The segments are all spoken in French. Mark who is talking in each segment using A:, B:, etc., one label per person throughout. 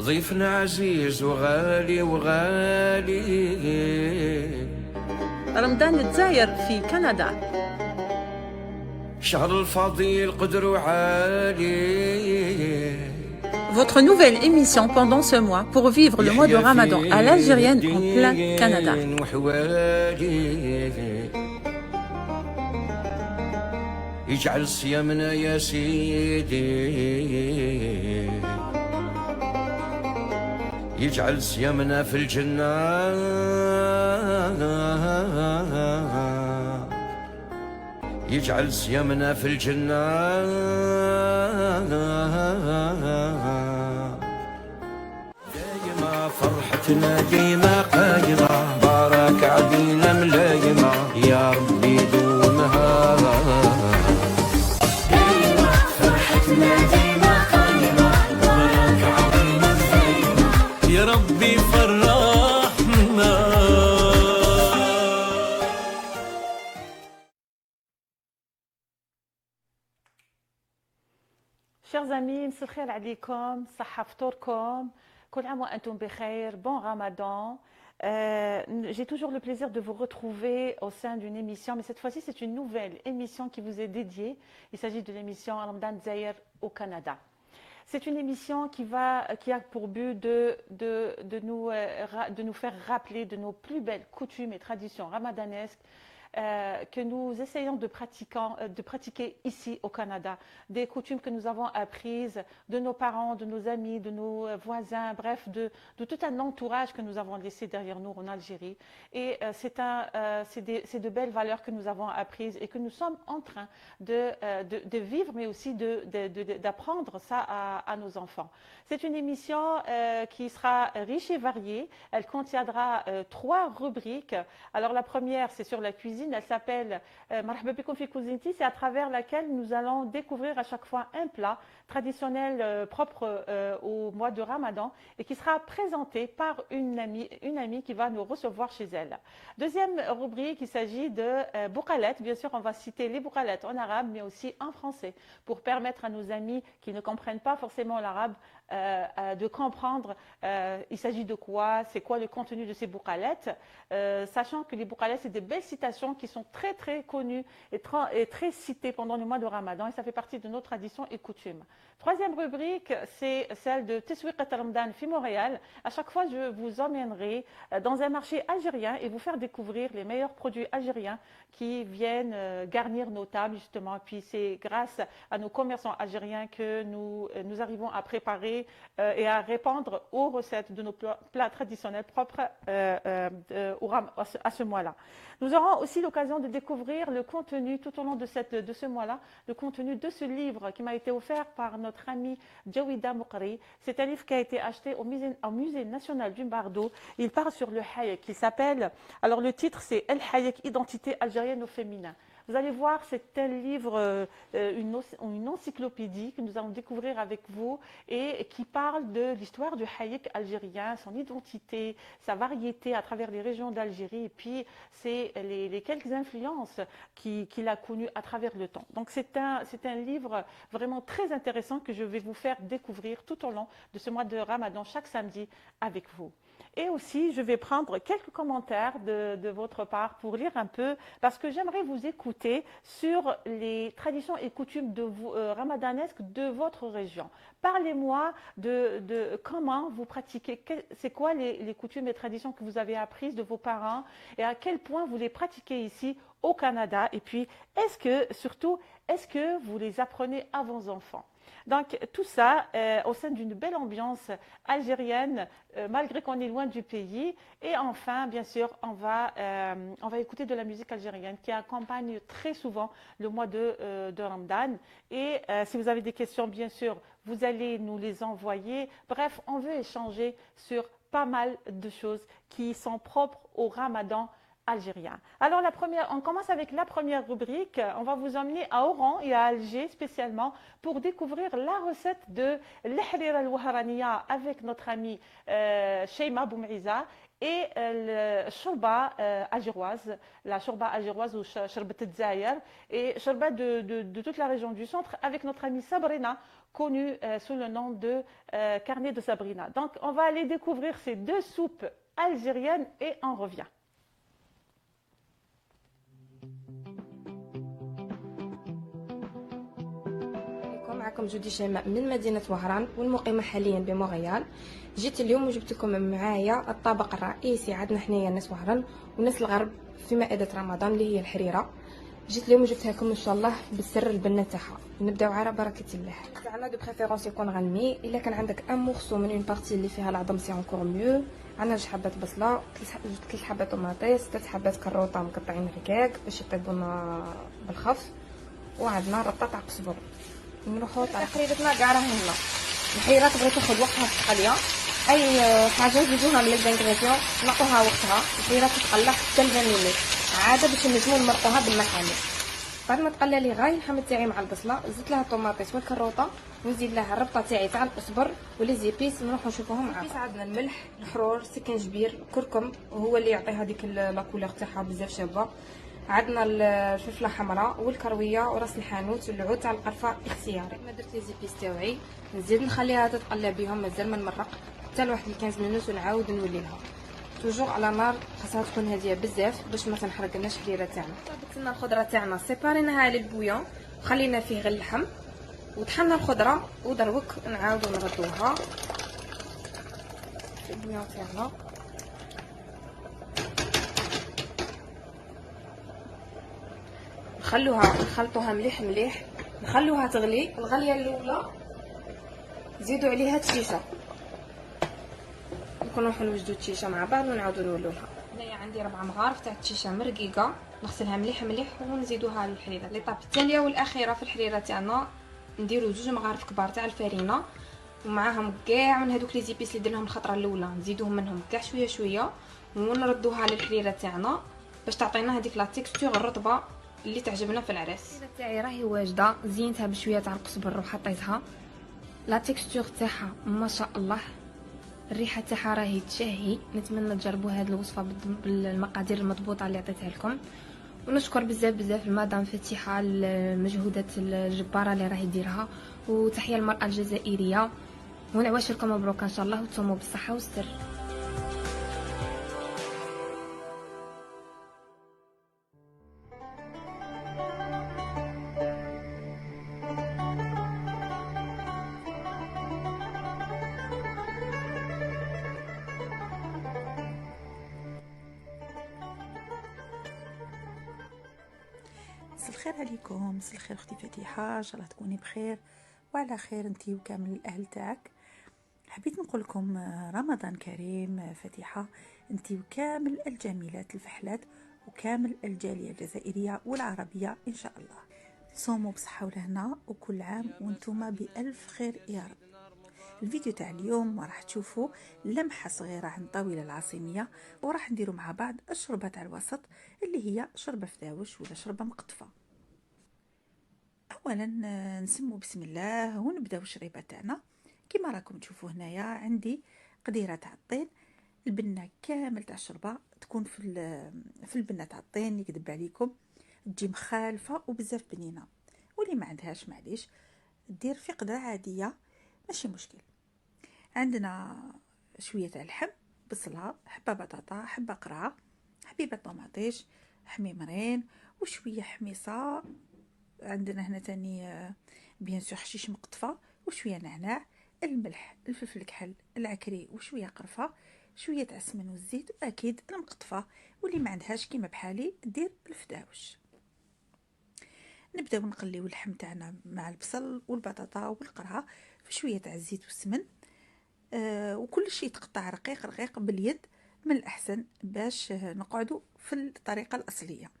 A: ضيفنا عزيز وغالي وغالي.
B: رمضان الجزائر في كندا.
A: شهر الفضيل قدر عالي.
B: Votre nouvelle émission pendant ce mois pour vivre le mois de Ramadan à l'algérienne en plein Canada.
A: يجعل صيامنا يا سيدي، يجعل صيامنا في الجنة، يجعل صيامنا في الجنة. دايما فرحتنا ديما قايمة، بارك علينا ملايمة يا ربي دومها. دايما فرحتنا ديما قايمة، بارك علينا ملايمة يا ربي فرحنا.
B: Chers amis, مساء الخير عليكم، صحة فطوركم، كل عام وأنتم بخير، bon Ramadan. J'ai toujours le plaisir de vous retrouver au sein d'une émission, mais cette fois-ci c'est une nouvelle émission qui vous est dédiée. Il s'agit de l'émission Ramadan Jazair au Canada. C'est une émission qui a pour but de nous faire rappeler de nos plus belles coutumes et traditions ramadanesques que nous essayons de pratiquer ici au Canada, des coutumes que nous avons apprises de nos parents, de nos amis, de nos voisins, bref, de tout un entourage que nous avons laissé derrière nous en Algérie. Et c'est de belles valeurs que nous avons apprises et que nous sommes en train de vivre, mais aussi d'apprendre ça à nos enfants. C'est une émission qui sera riche et variée. Elle contiendra 3 rubriques. Alors la première, c'est sur la cuisine. Elle s'appelle Marhaba Bikoum fi Kuzinti. C'est à travers laquelle nous allons découvrir à chaque fois un plat traditionnel propre au mois de Ramadan et qui sera présenté par une amie qui va nous recevoir chez elle. Deuxième rubrique, il s'agit de boukalet. Bien sûr, on va citer les boukalets en arabe, mais aussi en français pour permettre à nos amis qui ne comprennent pas forcément l'arabe de comprendre il s'agit de quoi, c'est quoi le contenu de ces boucalettes, sachant que les boucalettes, c'est des belles citations qui sont très très connues et très citées pendant le mois de Ramadan et ça fait partie de nos traditions et coutumes. Troisième rubrique, c'est celle de Teswiqat Ramadan fi Montréal. À chaque fois, je vous emmènerai dans un marché algérien et vous faire découvrir les meilleurs produits algériens qui viennent garnir nos tables justement. Et puis c'est grâce à nos commerçants algériens que nous arrivons à préparer et à répandre aux recettes de nos plats traditionnels propres à ce mois-là. Nous aurons aussi l'occasion de découvrir le contenu tout au long de ce mois-là, le contenu de ce livre qui m'a été offert par notre ami Jawida Moukri. C'est un livre qui a été acheté au musée national du Bardo. Il parle sur le hayek, qui s'appelle, alors le titre c'est El Hayek, identité algérienne au féminin. Vous allez voir, c'est un livre, une encyclopédie que nous allons découvrir avec vous et qui parle de l'histoire du hayek algérien, son identité, sa variété à travers les régions d'Algérie et puis c'est les quelques influences qu'il a connues à travers le temps. Donc c'est un livre vraiment très intéressant que je vais vous faire découvrir tout au long de ce mois de Ramadan chaque samedi avec vous. Et aussi, je vais prendre quelques commentaires de votre part pour lire un peu, parce que j'aimerais vous écouter sur les traditions et coutumes ramadanesques de votre région. Parlez-moi de comment vous pratiquez, c'est quoi les coutumes et traditions que vous avez apprises de vos parents et à quel point vous les pratiquez ici au Canada. Et puis, est-ce que vous les apprenez à vos enfants? Donc tout ça au sein d'une belle ambiance algérienne, malgré qu'on est loin du pays. Et enfin, bien sûr, on va écouter de la musique algérienne qui accompagne très souvent le mois de Ramadan. Et si vous avez des questions, bien sûr, vous allez nous les envoyer. Bref, on veut échanger sur pas mal de choses qui sont propres au Ramadan algérien. Alors on commence avec la première rubrique. On va vous emmener à Oran et à Alger spécialement pour découvrir la recette de l'Ihrir al-Waharaniya avec notre ami Sheima Boumeiza. et الشوربه algéroise, la shorba algéroise ou شربة الجزائر, et shorba de toute la région du centre avec notre amie Sabrina, connue sous le nom de carnet de Sabrina. Donc on va aller découvrir ces deux soupes algériennes et on revient.
C: معكم جودي شيماء من مدينة وهران والمقيمة حاليا بمونريال. جيت اليوم وجبت لكم معايا الطبق الرئيسي عندنا حنايا ناس وهران وناس الغرب في مائدة رمضان اللي هي الحريرة. جيت اليوم وجبتها لكم ان شاء الله بالسر البنه تاعها. نبداو على بركه الله. تاعنا دو بريفيرونس يكون غنمي، الا كان عندك ان مورسو من اون بارتي اللي فيها العظم سي انكور ميو. عندنا 2 حبات بصله، 3 حبات طوماطيس، 3 حبات كروطه مقطعين ركاك باش يطيبونا بالخف، وعندنا ربطه تاع قزبر. نروحو تقريبتنا كاع راهي هنا. الحريره تبغي تاخذ وقتها في التقليه، اي حاجه نزيدوها من الانغريديون نعطوها وقتها. الحريره تتقلى حتى 20 مينوت عاده باش نجمو نمرقوها بالمحامي. بعد ما تقلى لي غاي الحمد تاعي مع البصله، زدت لها الطوماطيس والكروطه، ونزيد لها الربطه تاعي تاع القزبر ولي زيبيس. نروحو نشوفوهم معاكم. عندنا الملح، الحرور، سكنجبير، كركم وهو اللي يعطي هذيك لا كولور تاعها بزاف شابه. عندنا الفلفله حمراء والكرويه وراس الحانوت والعود تاع القرفه اختياري. ما درت لي زيبيس تاعي، نزيد نخليها تتقلى بهم مازال ما نمرق حتى لواحد 15 مينوت ونعاود نولي لها توجور على نار خاصها تكون هاديه بزاف باش ما تنحرقناش الحريره تاعنا. طابت لنا الخضره تاعنا سيباريناها للبويون وخلينا فيه غير اللحم، وطحنا الخضره ودروك نعاودو نغطوها في البويون تاعنا. نخلطوها مليح مليح، نخلوها تغلي. الغليه الاولى نزيدوا عليها تشيشه، نروحو نوجدو التشيشه مع بعض ونعاودو نولوها. هنايا عندي 4 مغارف تاع التشيشه مرقيقه، نغسلها مليح مليح ونزيدوها للحريره. ليطاب الثانيه والاخيره في الحريره تاعنا نديرو 2 مغارف كبار تاع الفرينه ومعاهم كاع من هذوك لي زيبيس اللي درناهم الخطره الاولى، نزيدوهم منهم كاع شويه شويه ونردوها للحريره تاعنا باش تعطينا هذيك لا تيكستور الرطبه اللي تعجبنا في العرس. الحريره تاعي راهي واجده، زينتها بشويه تاع القزبر وحطيتها. لا تيكستور تاعها ما شاء الله، الريحه تاعها راهي تشهي. نتمنى تجربوا هذه الوصفه بالمقادير المضبوطه اللي عطيتها لكم. ونشكر بزاف بزاف المدام فتيحه المجهودات الجباره اللي راهي ديرها، وتحيه المراه الجزائريه. ونعواشركم مبروك ان شاء الله وتصوموا بالصحه والسر.
D: مساء الخير عليكم، مساء الخير اختي فتيحه، ان شاء الله تكوني بخير وعلى خير انتي وكامل الاهل تاعك. حبيت نقول لكم رمضان كريم فتيحه، انتي وكامل الجميلات الفحلات وكامل الجاليه الجزائريه والعربيه ان شاء الله. صوموا بصحه ولهنا وكل عام وانتم بالف خير يا رب. الفيديو تاع اليوم راح تشوفوا لمحه صغيره عن طاوله العصيميه، وراح نديروا مع بعض الشربه تاع الوسط اللي هي شربه فداوش ولا شربه مقطفه. اولا نسمو بسم الله ونبداو الشريبه تاعنا. كما راكم تشوفوا هنايا عندي قديره تاع الطين. البنه كامل تاع الشربه تكون في البنه تاع الطين، يكذب عليكم تجي مخالفه وبزاف بنينه. واللي ما عندهاش معليش دير في قدره عاديه ماشي مشكل. عندنا شويه تاع اللحم، بصله، حبه بطاطا، حبه قرعه، حبيبه طوماطيش، حميمرين وشويه حميصه. عندنا هنا تاني بيان سور حشيش مقطفه وشويه نعناع، الملح، الفلفل الكحل، العكري وشويه قرفه، شويه عسمن والزيت واكيد المقطفه. واللي ما عندهاش كيما بحالي دير الفداوش. نبداو نقليو اللحم تاعنا مع البصل والبطاطا والقرعه في شويه تاع الزيت والسمن. وكل شيء تقطع رقيق رقيق باليد من الأحسن باش نقعدوا في الطريقة الأصلية.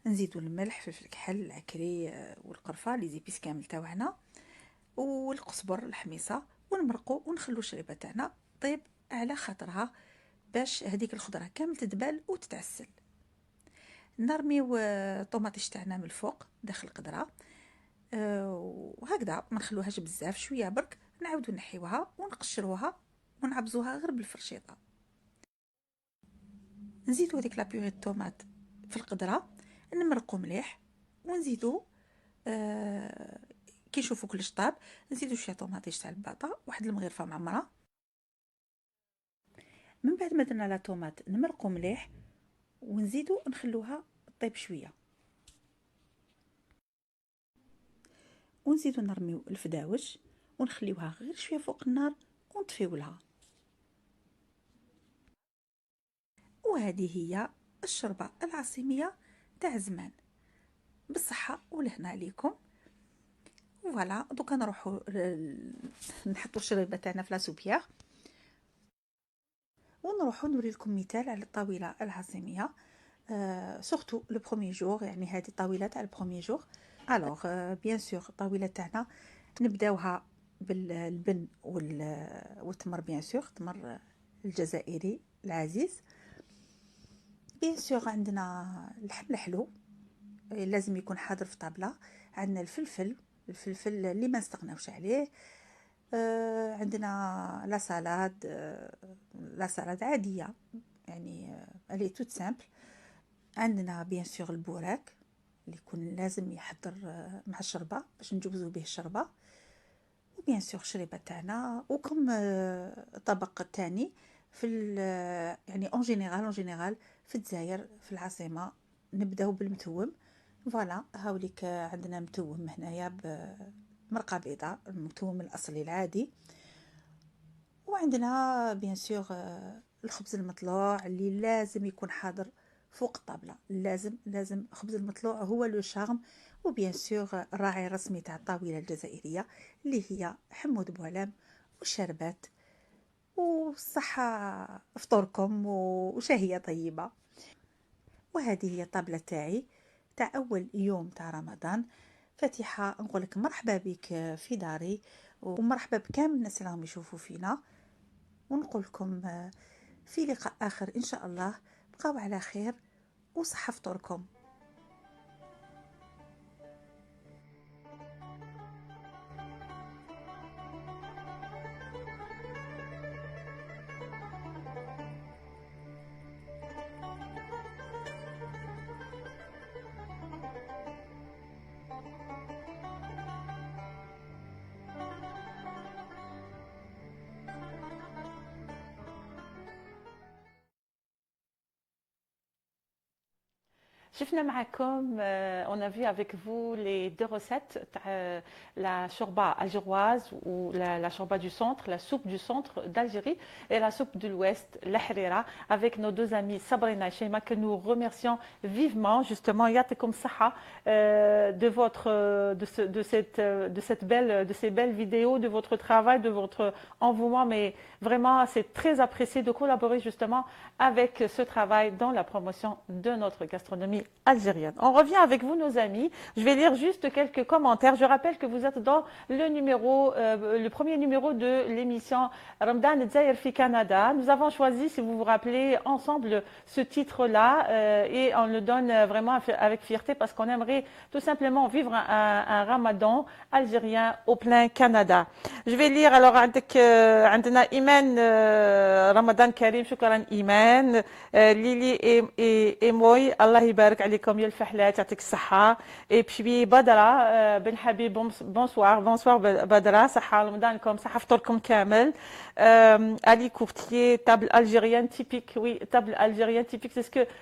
D: نزيدوا الملح، فلفل الكحل، العكري والقرفة لي زيبيس كامل تاعنا والقزبر الحميصة، ونمرقوا ونخلوا الشريبة تاعنا طيب على خاطرها باش هذيك الخضرة كامل تدبل وتتعسل. نرميو الطوماطيش تاعنا من الفوق داخل القدرة، وهكذا ما نخلوهاش بزاف، شويه برك نعاودو نحيوها ونقشروها ونعبزوها غير بالفرشيطه. نزيدو هذيك لا بيوري الطوماط في القدره، نمرقو مليح، ونزيدو كي نشوفو كلش طاب نزيدو شويه طوماطيش تاع الباطا، واحد المغرفه معمره. من بعد ما درنا لا طوماط نمرقو مليح، ونزيدو نخلوها طيب شويه، ونزيدو نرميو الفداوش ونخليوها غير شويه فوق النار ونطفيو لها. وهذه هي الشوربه العاصميه تاع زمان، بالصحه والهنا عليكم. فوالا دوكا نروحو نحطو الشريبه تاعنا في لاسوبيير، ونروحو نوري لكم مثال على الطاوله العاصميه، سورتو لو بروميي جور، يعني هذه الطاوله تاع البروميي جور. الوغ بيان سور الطاوله تاعنا نبداوها باللبن والتمر، بيان سور تمر الجزائري العزيز. بيان سور عندنا اللحم الحلو لازم يكون حاضر في طابله، عندنا الفلفل اللي ما نستغناوش عليه، عندنا لا سالاد عاديه، يعني الي توت سامبل. عندنا بيان سور البوراك اللي يكون لازم يحضر مع الشربه باش نجوزو به الشربه، وبيان سور الشريبه تاعنا. وكم طبق تاني في يعني اون جينيرال في الجزائر في العاصمه نبداو بالمتوم. فوالا هاوليك عندنا متوم هنايا بمرقه بيضاء، المتوم الاصلي العادي. وعندنا بيان سور الخبز المطلوع اللي لازم يكون حاضر فوق الطابله، لازم خبز المطلوع هو لو شارم. وبيان سور الراعي الرسمي تاع الطاوله الجزائريه اللي هي حمود بوعلام والشربات. والصحه فطوركم وشهيه طيبه. وهذه هي الطابله تاعي تاع اول يوم تاع رمضان. فاتحه نقول لك مرحبا بك في داري، ومرحبا بكامل الناس اللي راهم يشوفوا فينا، ونقول لكم في لقاء آخر إن شاء الله. بقاو على خير وصحة فطوركم.
B: شفنا معكم on a vu avec vous les deux recettes, la shorba algéroise ou la shorba du centre, la soupe du centre d'Algérie et la soupe de l'ouest, la harira, avec nos deux amis Sabrina et Sheima que nous remercions vivement justement yatikum saha de ces belles vidéos, de votre travail, de votre envouement, mais vraiment c'est très apprécié de collaborer justement avec ce travail dans la promotion de notre gastronomie algérienne. On revient avec vous, nos amis. Je vais lire juste quelques commentaires. Je rappelle que vous êtes dans le premier numéro de l'émission Ramadan Dzaïr fi Canada. Nous avons choisi, si vous vous rappelez, ensemble ce titre-là et on le donne vraiment avec fierté parce qu'on aimerait tout simplement vivre un Ramadan algérien au plein Canada. Je vais lire alors عندنا إيمان رمضان كريم. شكرا إيمان. ليلي إيموي الله يبارك عليكم يا الفحلات يعطيك الصحة. Et puis بدرة بن حبيب bonsoir بدرة صحة رمضانكم صحة فطوركم كامل. Ali Courtier, table algérienne typique, oui, table algérienne typique,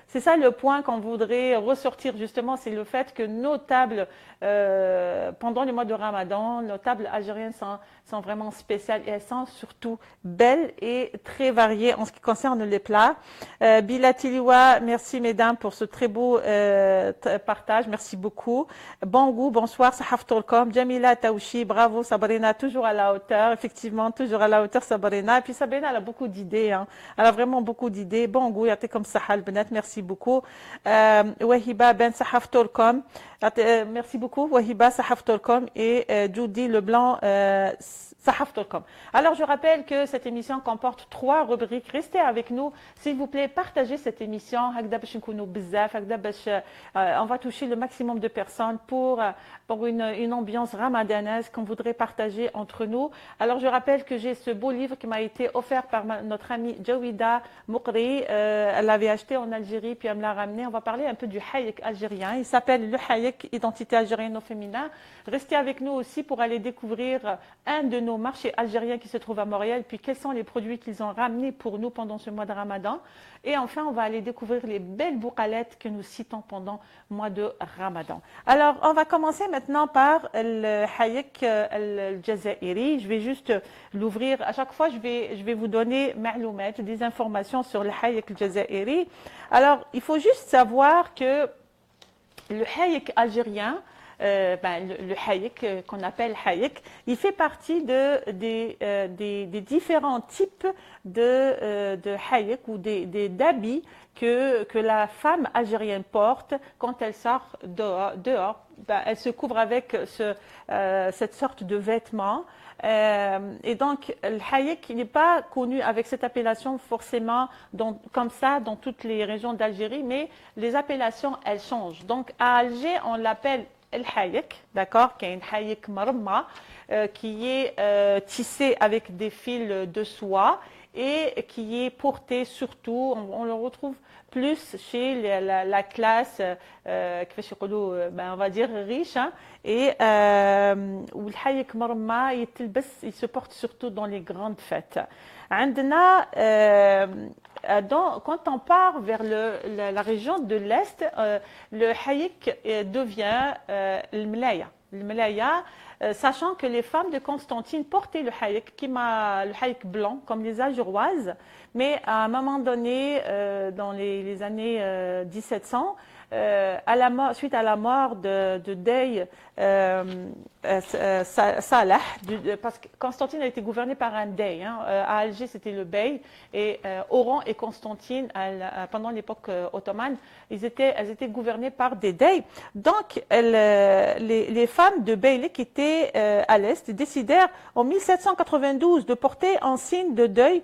B: c'est ça le point qu'on voudrait ressortir justement, c'est le fait que nos tables pendant le mois de Ramadan, nos tables algériennes sont vraiment spéciales et elles sont surtout belles et très variées en ce qui concerne les plats. Bilatiliwa, merci mesdames pour ce très beau partage, merci beaucoup. Bon goût, bonsoir, Sahaf Tolkom, Jamila Taouchi, bravo Sabrina, toujours à la hauteur, effectivement, toujours à la hauteur Sabrina. Et puis Sabrina, elle a beaucoup d'idées, hein. Elle a vraiment beaucoup d'idées. Bon goût, يعطيكم comme Sahal البنات, merci beaucoup. Wahiba Ben Sahaf Tolkom, merci beaucoup. Wahiba Sahaf Tolkom et Judy Leblanc. Alors je rappelle que cette émission comporte 3 rubriques. Restez avec nous, s'il vous plaît, partagez cette émission. هكذا باش نكونوا بزاف, هكذا on va toucher le maximum de personnes pour une ambiance ramadanesque qu'on voudrait partager entre nous. Alors je rappelle que j'ai ce beau livre qui m'a été offert par notre amie Jawida Moukri. Elle l'avait acheté en Algérie puis elle me l'a ramené. On va parler un peu du hayek algérien. Il s'appelle le hayek, identité algérienne au féminin. Restez avec nous aussi pour aller découvrir un de nos marchés algériens qui se trouve à Montréal, puis quels sont les produits qu'ils ont ramenés pour nous pendant ce mois de Ramadan. Et enfin, on va aller découvrir les belles boucalettes que nous citons pendant le mois de Ramadan. Alors, on va commencer maintenant par le hayek al-Jazairi. Je vais juste l'ouvrir. À chaque fois, je vais vous donner des informations sur le hayek al-Jazairi. Alors, il faut juste savoir que le hayek algérien, le hayek qu'on appelle hayek, il fait partie des différents types de hayek ou d'habits que la femme algérienne porte quand elle sort dehors. Elle se couvre avec cette sorte de vêtements. Et donc, le hayek n'est pas connu avec cette appellation forcément comme ça dans toutes les régions d'Algérie, mais les appellations, elles changent. Donc, à Alger, on l'appelle el hayek, d'accord, qui est un hayek marma, qui est tissé avec des fils de soie et qui est porté surtout, on le retrouve plus chez la classe, on va dire riche, hein, et où le hayek marma, il se porte surtout dans les grandes fêtes. عندنا quand on part vers la région de l'Est, le hayek devient le mlaya. Le mlaya, sachant que les femmes de Constantine portaient le hayek blanc, comme les Algéroises, mais à un moment donné, dans les années 1700, suite à la mort de Dey Salah, parce que Constantine a été gouverné par un Dey. Hein. À Alger, c'était le Bey, et Oran et Constantine, pendant l'époque ottomane, elles étaient gouvernées par des Dey. Donc, les femmes de Beylik qui étaient à l'Est décidèrent en 1792 de porter un signe de deuil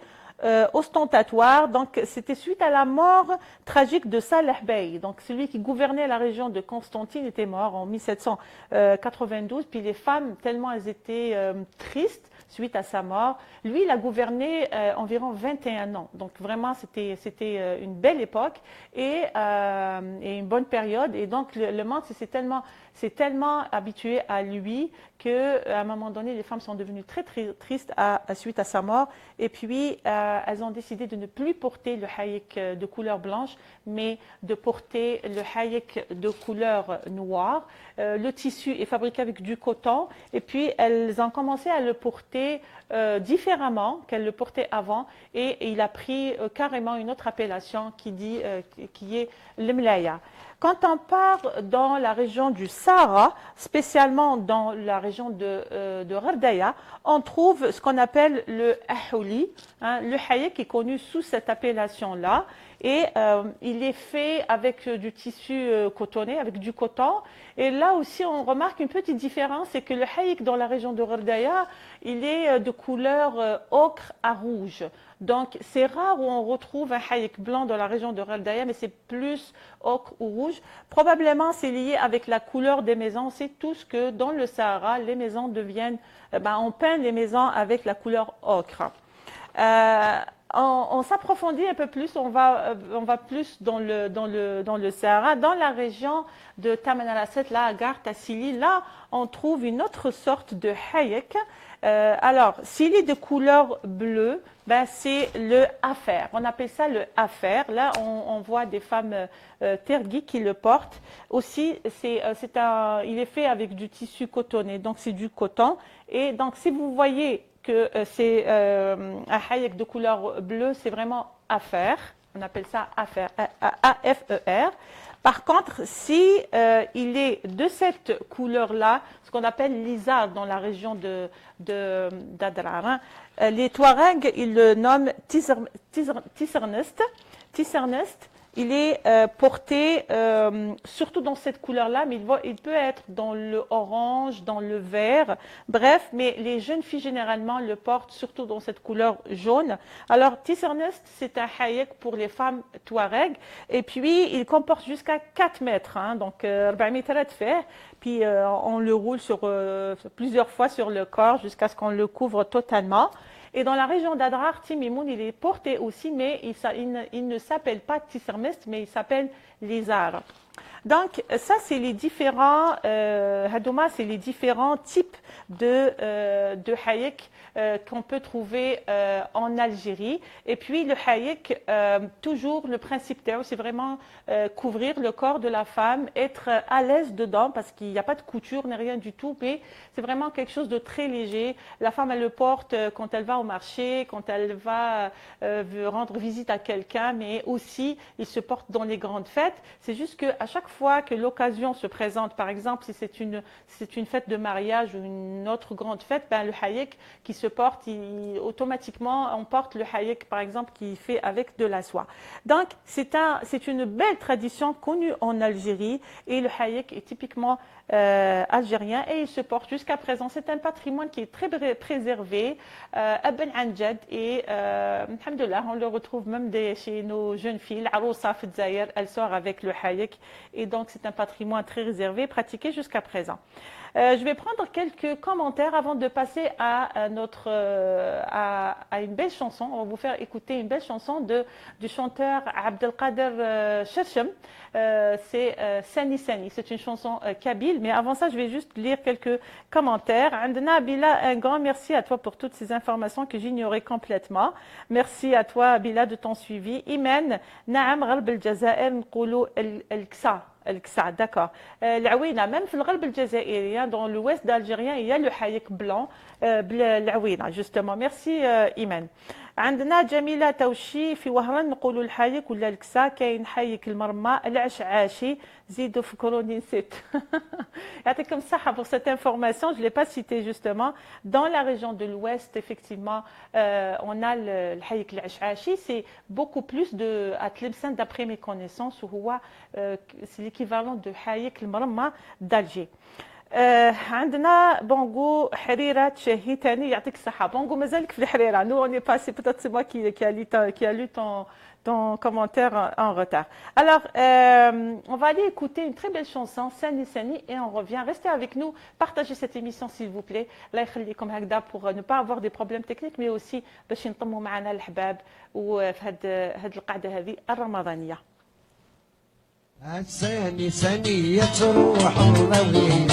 B: ostentatoire. Donc, c'était suite à la mort tragique de Salah Bey. Donc, celui qui gouvernait la région de Constantine était mort en 1792. Puis les femmes, tellement elles étaient tristes suite à sa mort, lui, il a gouverné environ 21 ans. Donc, vraiment, c'était une belle époque et une bonne période. Et donc, le monde s'est tellement habitué à lui qu'à un moment donné, les femmes sont devenues très, très tristes suite à sa mort. Et puis, elles ont décidé de ne plus porter le hayek de couleur blanche, mais de porter le hayek de couleur noire. Le tissu est fabriqué avec du coton. Et puis, elles ont commencé à le porter différemment qu'elles le portaient avant. Et il a pris carrément une autre appellation qui est le mlaya. Quand on part dans la région du Sahara, spécialement dans la région de Ghardaya, on trouve ce qu'on appelle le ahouli. Hein, le hayek est connu sous cette appellation-là. Et il est fait avec du tissu cotonné, avec du coton. Et là aussi, on remarque une petite différence, c'est que le hayek dans la région de Ghardaya, il est de couleur ocre à rouge. Donc, c'est rare où on retrouve un hayek blanc dans la région de Ghardaya, mais c'est plus ocre ou rouge. Probablement, c'est lié avec la couleur des maisons. C'est tout ce que dans le Sahara, les maisons deviennent... on peint les maisons avec la couleur ocre. On s'approfondit un peu plus, on va plus dans le Sahara, dans la région de Tamanrasset, là, à Gare Tassili. Là, on trouve une autre sorte de hayek. Alors, s'il est de couleur bleue, c'est le affaire. On appelle ça le affaire. Là, on voit des femmes tergis qui le portent. Aussi, il est fait avec du tissu cotonné, donc c'est du coton. Et donc, si vous voyez que c'est un hayek de couleur bleue, c'est vraiment affaire. On appelle ça affaire, A-F-E-R. Par contre, si il est de cette couleur-là, ce qu'on appelle l'izar dans la région d'Adrar, les Touaregs, ils le nomment tissernest. il est porté surtout dans cette couleur-là, mais il peut être dans le orange, dans le vert, bref, mais les jeunes filles généralement le portent surtout dans cette couleur jaune. Alors, Tissernest, c'est un hayek pour les femmes touareg, et puis il comporte jusqu'à 4 mètres, hein, donc 4 mètres de fer, puis on le roule sur plusieurs fois sur le corps jusqu'à ce qu'on le couvre totalement. Et dans la région d'Adrar, Timimoun, il est porté aussi, mais il ne s'appelle pas Tissermest, mais il s'appelle Lézard. Donc, ça, c'est les différents, Hadouma, c'est les différents types de hayek qu'on peut trouver en Algérie. Et puis, le hayek, toujours le principe, c'est vraiment couvrir le corps de la femme, être à l'aise dedans, parce qu'il n'y a pas de couture ni rien du tout, mais c'est vraiment quelque chose de très léger. La femme, elle le porte quand elle va au marché, quand elle va rendre visite à quelqu'un, mais aussi, il se porte dans les grandes fêtes. C'est juste qu'à chaque fois que l'occasion se présente, par exemple, si c'est une fête de mariage ou une autre grande fête, ben, le hayek qui se porte, automatiquement, on porte le hayek, par exemple, qui est fait avec de la soie. Donc, c'est une belle tradition connue en Algérie et le hayek est typiquement algérien et il se porte jusqu'à présent. C'est un patrimoine qui est très préservé, Abn Anjad, et alhamdoulilah, on le retrouve même chez nos jeunes filles. L'Aroussa Fidzaïr, elle sort avec le hayek et donc c'est un patrimoine très réservé, pratiqué jusqu'à présent. Je vais prendre quelques commentaires avant de passer à une belle chanson. On va vous faire écouter une belle chanson du chanteur Abdelkader Cherchem. C'est Sani Sani. C'est une chanson kabyle. Mais avant ça, je vais juste lire quelques commentaires. Andna Bila, un grand merci à toi pour toutes ces informations que j'ignorais complètement. Merci à toi, Bila, de ton suivi. Imen, Naam Gharb al-Jazair, Nqoulou al-Ksa. D'accord. L'Aouina, même dans le Algérien, dans l'ouest d'Algérien, il y a le hayek blanc, l'Aouina, justement. Merci, Iman. عندنا جميلة توشي في وهران نقولوا الحايك ولا الكسا كاين حايك المرمى العشعاشي زيدوا فكروني نسيت يعطيكم الصحة pour cette information, je ne l'ai pas cité justement. Dans la région de l'ouest, effectivement, on a le hayek العشعاشي, c'est beaucoup plus à Tlemcen d'après mes connaissances, c'est l'équivalent de hayek المرمى d'Alger. عندنا بونغو حريرة تشهي تاني يعطيك الصحة. بونغو مازالك في الحريرة. Nous on est passé, peut-être c'est moi qui a lu ton commentaire en retard. Alors, on va aller écouter une très belle chanson, Sani Sani, et on revient. Restez avec nous, partagez cette émission s'il vous plaît. الله يخليكم هكذا pour ne pas avoir des problèmes techniques, mais aussi باش ينضموا معنا الأحباب وفي هاد القعدة هذه الرمضانية.
E: سني سنية روح الضوي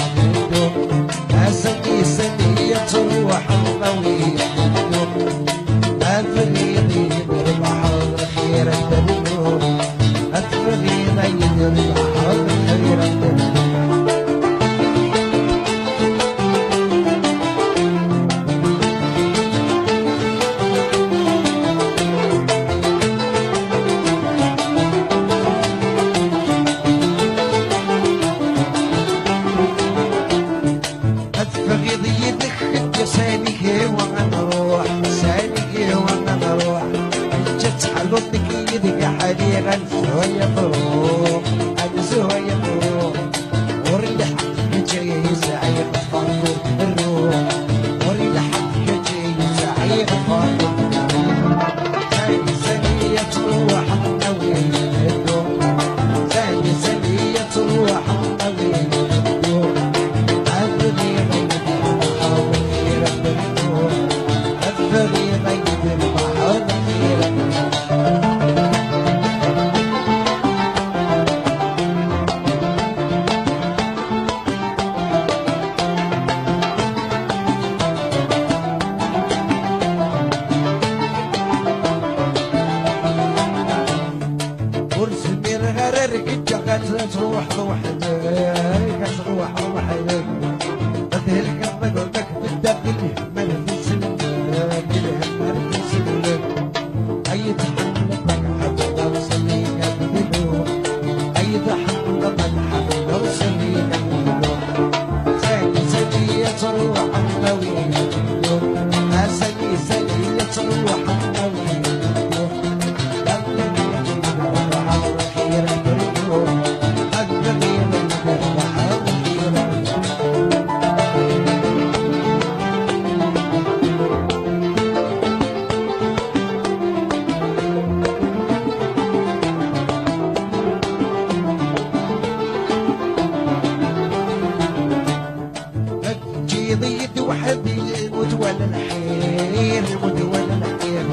E: سني سنية روح الضوي أفريضي بالبحر خير الدنيا أفريضي بالبحر خير الدنيا حريقا سوية فروق أنا سوية فروق ورد حقك جاي سعيق فانكور الروح ورد حقك جاي سعيق فانكور ثاني سنية تروح النوي الدوم ثاني سنية تروح النوي الدوم أفري غيب البحر خير الدوم أفري غيب البحر خير الدوم تروح روحك تروح روحك تهلك قلبك بالداخل ما نفسك بالهم ما نفسك أي تحملك حتى وصلي قبله أي تحملك حتى وصلي قبله سني سنية تروح النوي سني سنية تروح النوي ضيد وحدي الموت ولا الحير الموت ولا الحير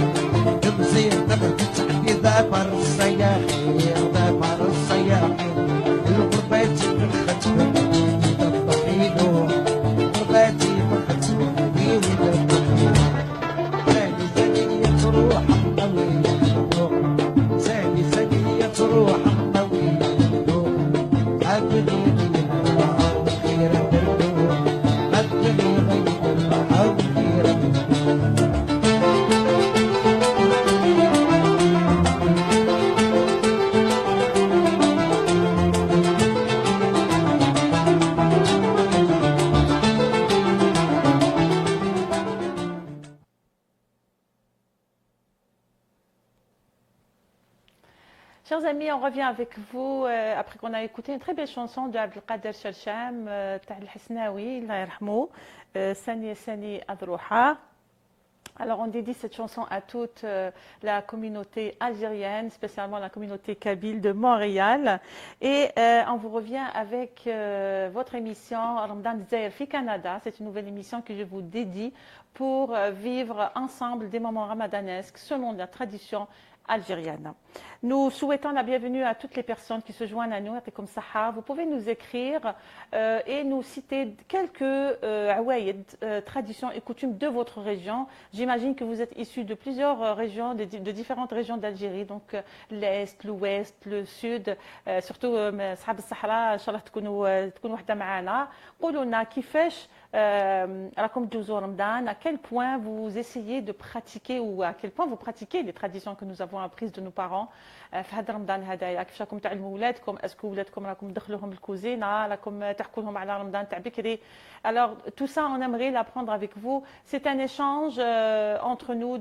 E: تمزير نبت تحدي ذابر الصياحير ذابر الصياحير الغربات بالختم يطبخينو غرباتي بالختم يطبخينو ثاني ثانية تروح الطويل ثاني ثانية تروح الطويل عبني
B: Chers amis, on revient avec vous après qu'on a écouté une très belle chanson de Abdelkader Chercham, تاع الحسناوي الله يرحمه, Sani Sani Adrouha. Alors on dédie cette chanson à toute la communauté algérienne, spécialement la communauté kabyle de Montréal. Et on vous revient avec votre émission Ramadan Zaïr fi Canada. C'est une nouvelle émission que je vous dédie pour vivre ensemble des moments ramadanesques selon la tradition algérienne. Nous souhaitons la bienvenue à toutes les personnes qui se joignent à nous, comme Saha. Vous pouvez nous écrire et nous citer quelques traditions et coutumes de votre région. J'imagine que vous êtes issus de plusieurs régions, de différentes régions d'Algérie, donc l'Est, l'Ouest, le Sud, surtout صحاب الصحراء إن شاء الله تكونوا وحدة معنا. قولوا لنا كيفاش راكم تجوزوا رمضان, à quel point vous essayez de pratiquer ou à quel point vous pratiquez les traditions que nous avons apprises de nos parents في هذا رمضان هذايا. كيفاش راكم تعلموا ولادكم, اسكو ولادكم راكم تدخلوهم الكوزينه, راكم تحكوا لهم على رمضان تاع بكري. Alors tout ça on aimerait l'apprendre avec vous. C'est un échange entre nous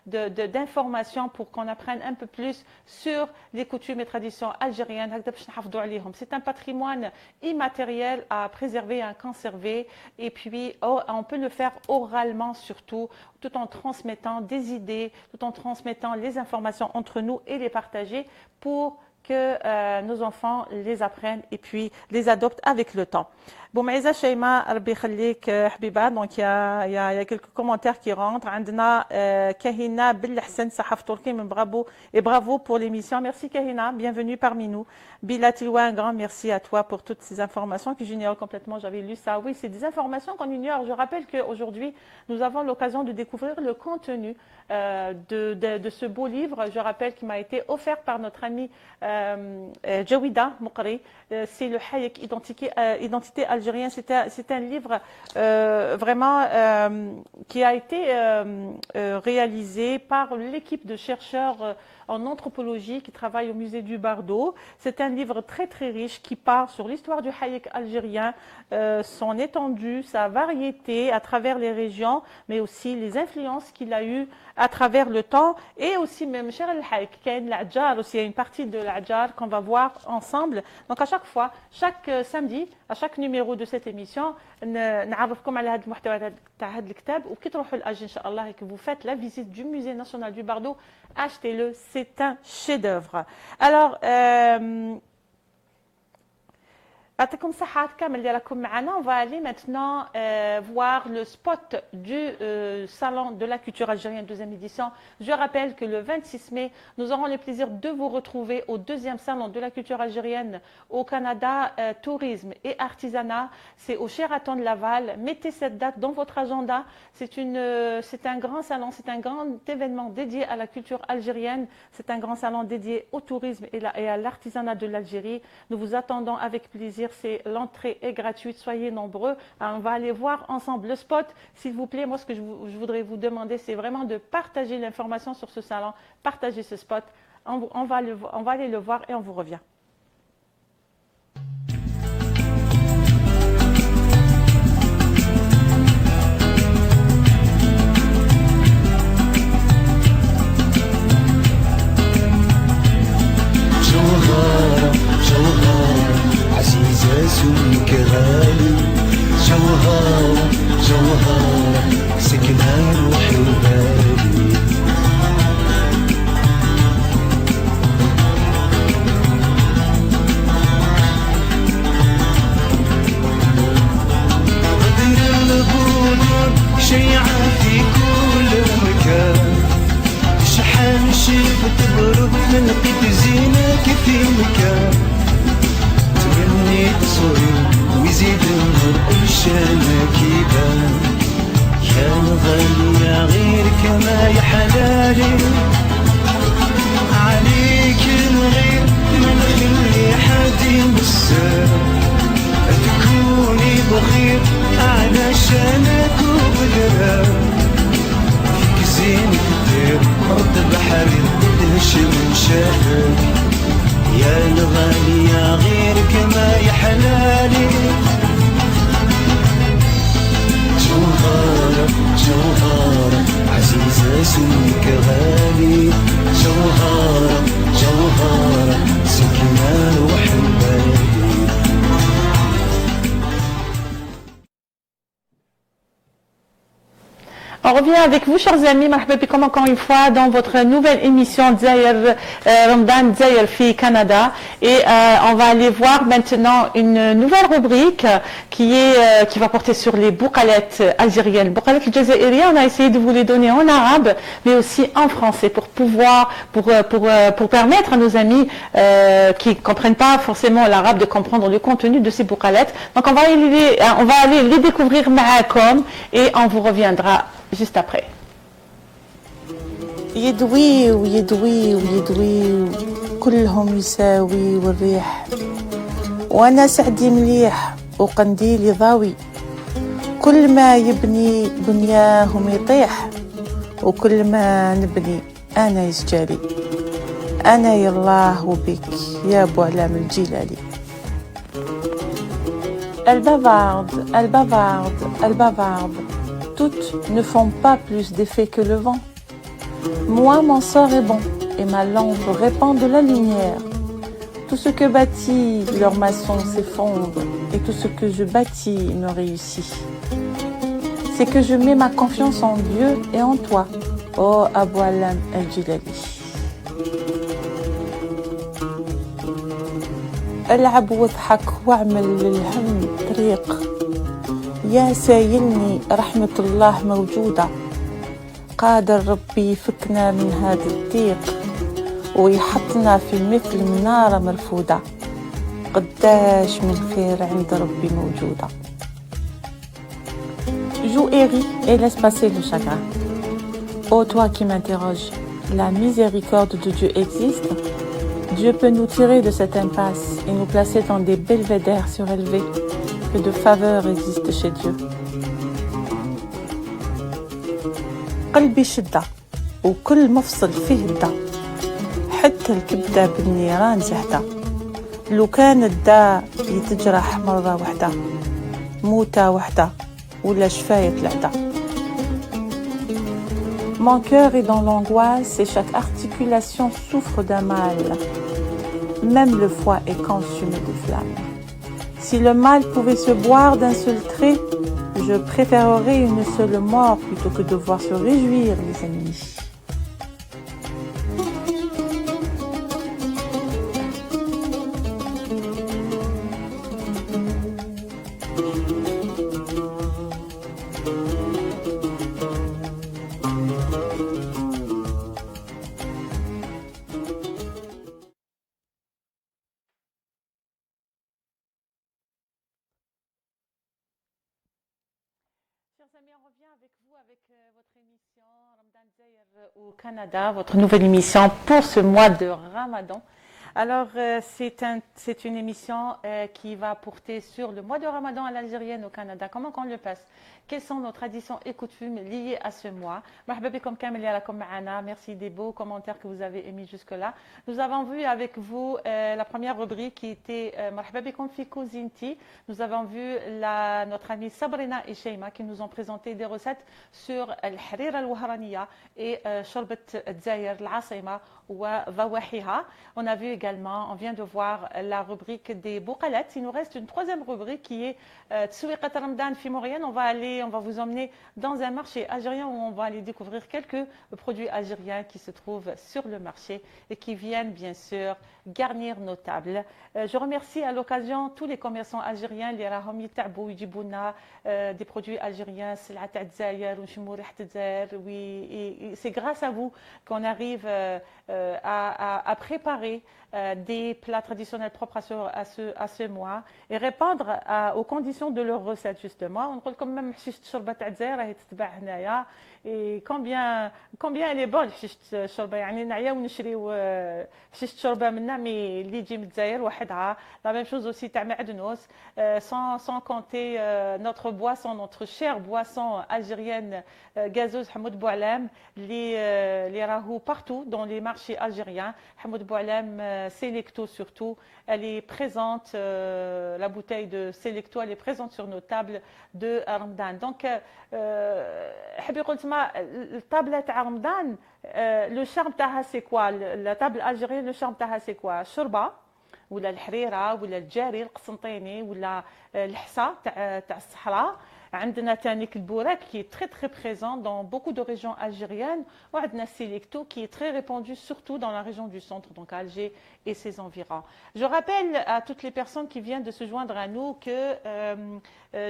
B: d'informations pour qu'on apprenne un peu plus sur les coutumes et traditions algériennes. هكذا باش نحافظوا عليهم. C'est un patrimoine immatériel à préserver et à conserver, et puis on peut le faire oralement surtout, tout en transmettant des idées, tout en transmettant les informations entre nous et les partager pour que nos enfants les apprennent et puis les adoptent avec le temps. Bon, Maïza Sheima, Rabbi Khalik, Habiba, donc il y a quelques commentaires qui rentrent. عندنا Kahina Billahsen Sahaf Turki, bravo et bravo pour l'émission. Merci Kahina, bienvenue parmi nous. Bila Tilwa, un grand merci à toi pour toutes ces informations que j'ignore complètement. J'avais lu ça. Oui, c'est des informations qu'on ignore. Je rappelle qu'aujourd'hui, nous avons l'occasion de découvrir le contenu de ce beau livre. Je rappelle qu'il m'a été offert par notre ami Jawida Moukri. C'est le Hayek Identité algérienne. C'est un livre vraiment qui a été réalisé par l'équipe de chercheurs en anthropologie qui travaille au musée du Bardo. C'est un livre très très riche qui part sur l'histoire du Hayek algérien, son étendue, sa variété à travers les régions, mais aussi les influences qu'il a eues à travers le temps, et aussi même cher al-Hayek, l'Adjar aussi, il y a une partie de l'Adjar qu'on va voir ensemble. Donc à chaque fois, chaque samedi, à chaque numéro de cette émission, نعرفكم على هذا المحتوى تاع هذا الكتاب, وكي تروحوا لأجي إن شاء الله et que vous faites la visite du musée national du Bardo, achetez-le, c'est un chef-d'œuvre. Alors يعطيكم صحة كامل اللي راكم معنا. On va aller maintenant voir le spot du salon de la culture algérienne deuxième édition. Je rappelle que le 26 mai, nous aurons le plaisir de vous retrouver au deuxième salon de la culture algérienne au Canada, tourisme et artisanat. C'est au Sheraton de Laval. Mettez cette date dans votre agenda. C'est un grand salon, c'est un grand événement dédié à la culture algérienne. C'est un grand salon dédié au tourisme et à l'artisanat de l'Algérie. Nous vous attendons avec plaisir. L'entrée est gratuite, soyez nombreux. Alors, on va aller voir ensemble le spot. S'il vous plaît, moi ce que je voudrais vous demander, c'est vraiment de partager l'information sur ce salon, partager ce spot. On va aller le voir et on vous revient.
F: عزيزة سمك غالي جوهرة جوهرة سكنها روحي وبالي غدير البروح شانك يبان يا الغالية غير كما يا حلالي عليك نغير ما نخلي حد يمسك تكوني بخير علشانك وبدرا فيك زين كتير رد بحرير تهشم شافك يا الغالية غير كما يا حلالي جوهرة جوهرة عزيزة سمك غالي جوهرة جوهرة سكنة روح بالي.
B: On revient avec vous, chers amis, marhaba bikom encore une fois dans votre nouvelle émission Dzaïr Ramadan Dzaïr fi Canada. Et on va aller voir maintenant une nouvelle rubrique qui va porter sur les boucalettes algériennes. Boucalettes algériennes, on a essayé de vous les donner en arabe, mais aussi en français pour permettre à nos amis qui ne comprennent pas forcément l'arabe de comprendre le contenu de ces boucalettes. Donc on va aller les découvrir ma'akom et on vous reviendra juste après.
G: يدوي ويدوي ويدوي كلهم يساوي والريح وانا سعدي مليح وقنديلي ضاوي كل ما يبني بنياهم يطيح وكل ما نبني انا يسجالي انا يالله وبك يا ابو علام الجلالي. Elle bavarde, elle bavarde, elle bavarde. Toutes ne font pas plus d'effet que le vent. Moi, mon sort est bon, et ma lampe répand de la lumière. Tout ce que bâtit leur maçon s'effondre, et tout ce que je bâtis me réussit. C'est que je mets ma confiance en Dieu et en toi, ô Abou Alam el-Jilali. العب واضحك واعمل للهم طريق يا سايلني رحمة الله موجودة قادر ربي يفكنا من هذا الضيق ويحطنا في مثل منارة مرفودة قداش من خير عند ربي موجودة. Joue et ris et laisse passer le chagrin. Ô toi qui m'interroges, la miséricorde de Dieu existe. Dieu peut nous tirer de cette impasse et nous placer dans des belvédères surélevés. Que de faveurs existent chez Dieu. قلبي شدة وكل مفصل فيه الدا حتى الكبدة بالنيران زهدة لو كان الدا يتجرح مرة واحدة موتة واحدة ولا شفاية العدا. Mon cœur est dans l'angoisse et chaque articulation souffre d'un mal. Même le foie est consumé de flammes. Si le mal pouvait se boire d'un seul trait, je préférerais une seule mort plutôt que de voir se réjouir les ennemis.
B: Chers amis, on revient avec vous avec votre émission Ramadan Dzaïr au Canada, votre nouvelle émission pour ce mois de Ramadan. Alors, c'est une émission qui va porter sur le mois de Ramadan à l'algérienne au Canada. Comment on le passe? Quelles sont nos traditions et coutumes liées à ce mois? Merci des beaux commentaires que vous avez émis jusque-là. Nous avons vu avec vous la première rubrique qui était Nous avons vu notre amie Sabrina et Sheima qui nous ont présenté des recettes sur al-Harir al-Wahraniya et Shorbat Dzaïr al-Asima ou Vawahiha. On a vu également, on vient de voir la rubrique des boucalettes. Il nous reste une troisième rubrique qui est Tsouiqat Ramadan fi Mourienne. On va vous emmener dans un marché algérien où on va aller découvrir quelques produits algériens qui se trouvent sur le marché et qui viennent bien sûr garnir nos tables. Je remercie à l'occasion tous les commerçants algériens, les rahom yitabou yjibouna des produits algériens, c'est grâce à vous qu'on arrive à préparer des plats traditionnels propres à ce mois et répondre aux conditions de leur recette justement. On نقول لكم même حشيشة الشوربة تاع الجزائر راهي تتباع هنايا. Et combien elle est bonne حشيشة الشوربة يعني نعياو نشريو حشيشة الشوربة منا مي اللي يجي من الجزائر وحدها. La même chose aussi تاع معدنوس sans compter notre boisson, notre chère boisson algérienne gazeuse Hamoud Boualem les rahou partout dans les marchés algériens. Hamoud Boualem Selecto surtout, elle est présente, la bouteille de Selecto, elle est présente sur nos tables de Ramadan. Donc, حبي قلت ما الطابلة تاع رمضان le charme تاعها c'est quoi? La table algérienne, le charme تاعها c'est quoi? الشوربة ولا الحريرة ولا الجاري القسنطيني ولا الحصى تاع الصحراء. عندنا تانيك البوراك qui est très très présent dans beaucoup de régions algériennes. وعندنا Selecto qui est très répandu surtout dans la région du centre, donc à Alger et ses environs. Je rappelle à toutes les personnes qui viennent de se joindre à nous que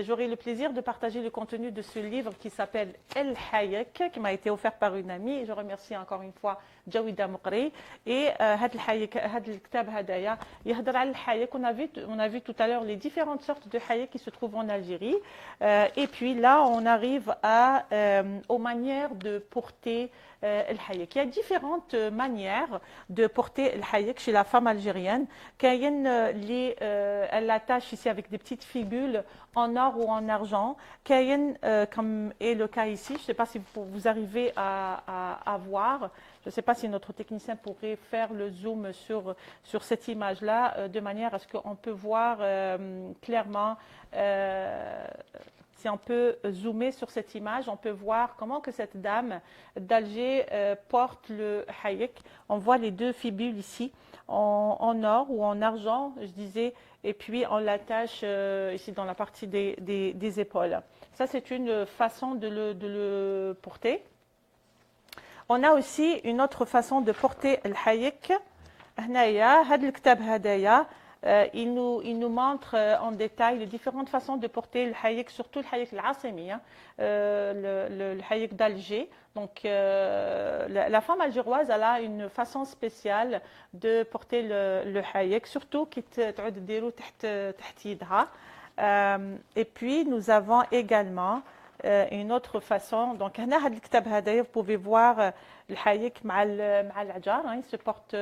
B: j'aurai le plaisir de partager le contenu de ce livre qui s'appelle El Hayek, qui m'a été offert par une amie. Je remercie encore une fois Jawida Moukri. Et هذا الحايك هذا الكتاب هدايا يهضر على الحايك. On a vu tout à l'heure les différentes sortes de hayek qui se trouvent en Algérie. Et puis là, on arrive aux manières de porter le hayek. Il y a différentes manières de porter le hayek chez la femme algérienne. Elle l'attache ici avec des petites figules en or ou en argent. Comme est le cas ici, je ne sais pas si vous arrivez à voir. Je ne sais pas si notre technicien pourrait faire le zoom sur cette image-là, de manière à ce qu'on peut voir clairement. Si on peut zoomer sur cette image, on peut voir comment que cette dame d'Alger porte le hayek. On voit les deux fibules ici, en or ou en argent, je disais, et puis on l'attache ici dans la partie des épaules. Ça, c'est une façon de le porter. On a aussi une autre façon de porter le hayek. هنايا هذا الكتاب هدايا. Il nous montre en détail les différentes façons de porter le hayek, surtout le hayek al-Assimi, le hayek d'Alger. Donc, la femme algéroise, elle a une façon spéciale de porter le hayek, surtout qui تعود ديرو تحت يدها. Et puis, nous avons également une autre façon. Donc, هنا هذا الكتاب هذايا, vous pouvez voir le hayek مع العجار, il se porte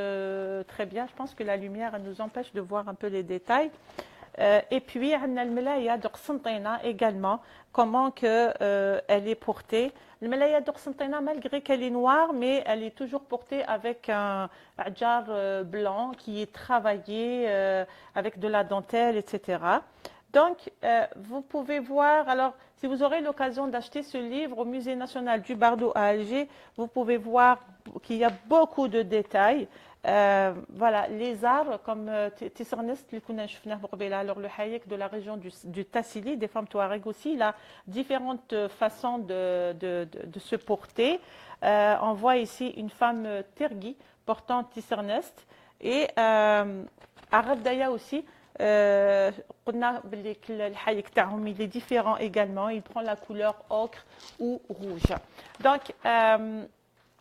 B: très bien. Je pense que la lumière nous empêche de voir un peu les détails. Et puis, عندنا الملاية de قسنطينة également, comment que elle est portée. الملاية de قسنطينة, malgré qu'elle est noire, mais elle est toujours portée avec un ajar blanc qui est travaillé avec de la dentelle, etc. Donc, vous pouvez voir, alors, si vous aurez l'occasion d'acheter ce livre au Musée national du Bardo à Alger, vous pouvez voir qu'il y a beaucoup de détails. Voilà, les arts comme Tissernest, alors le hayek de la région du Tassili, des femmes touareg aussi, il a différentes façons de se porter. On voit ici une femme tergui portant Tissernest et Arab Daya aussi. قلنا باللي الحايك تاعهم il est différent également, il prend la couleur ocre ou rouge. Donc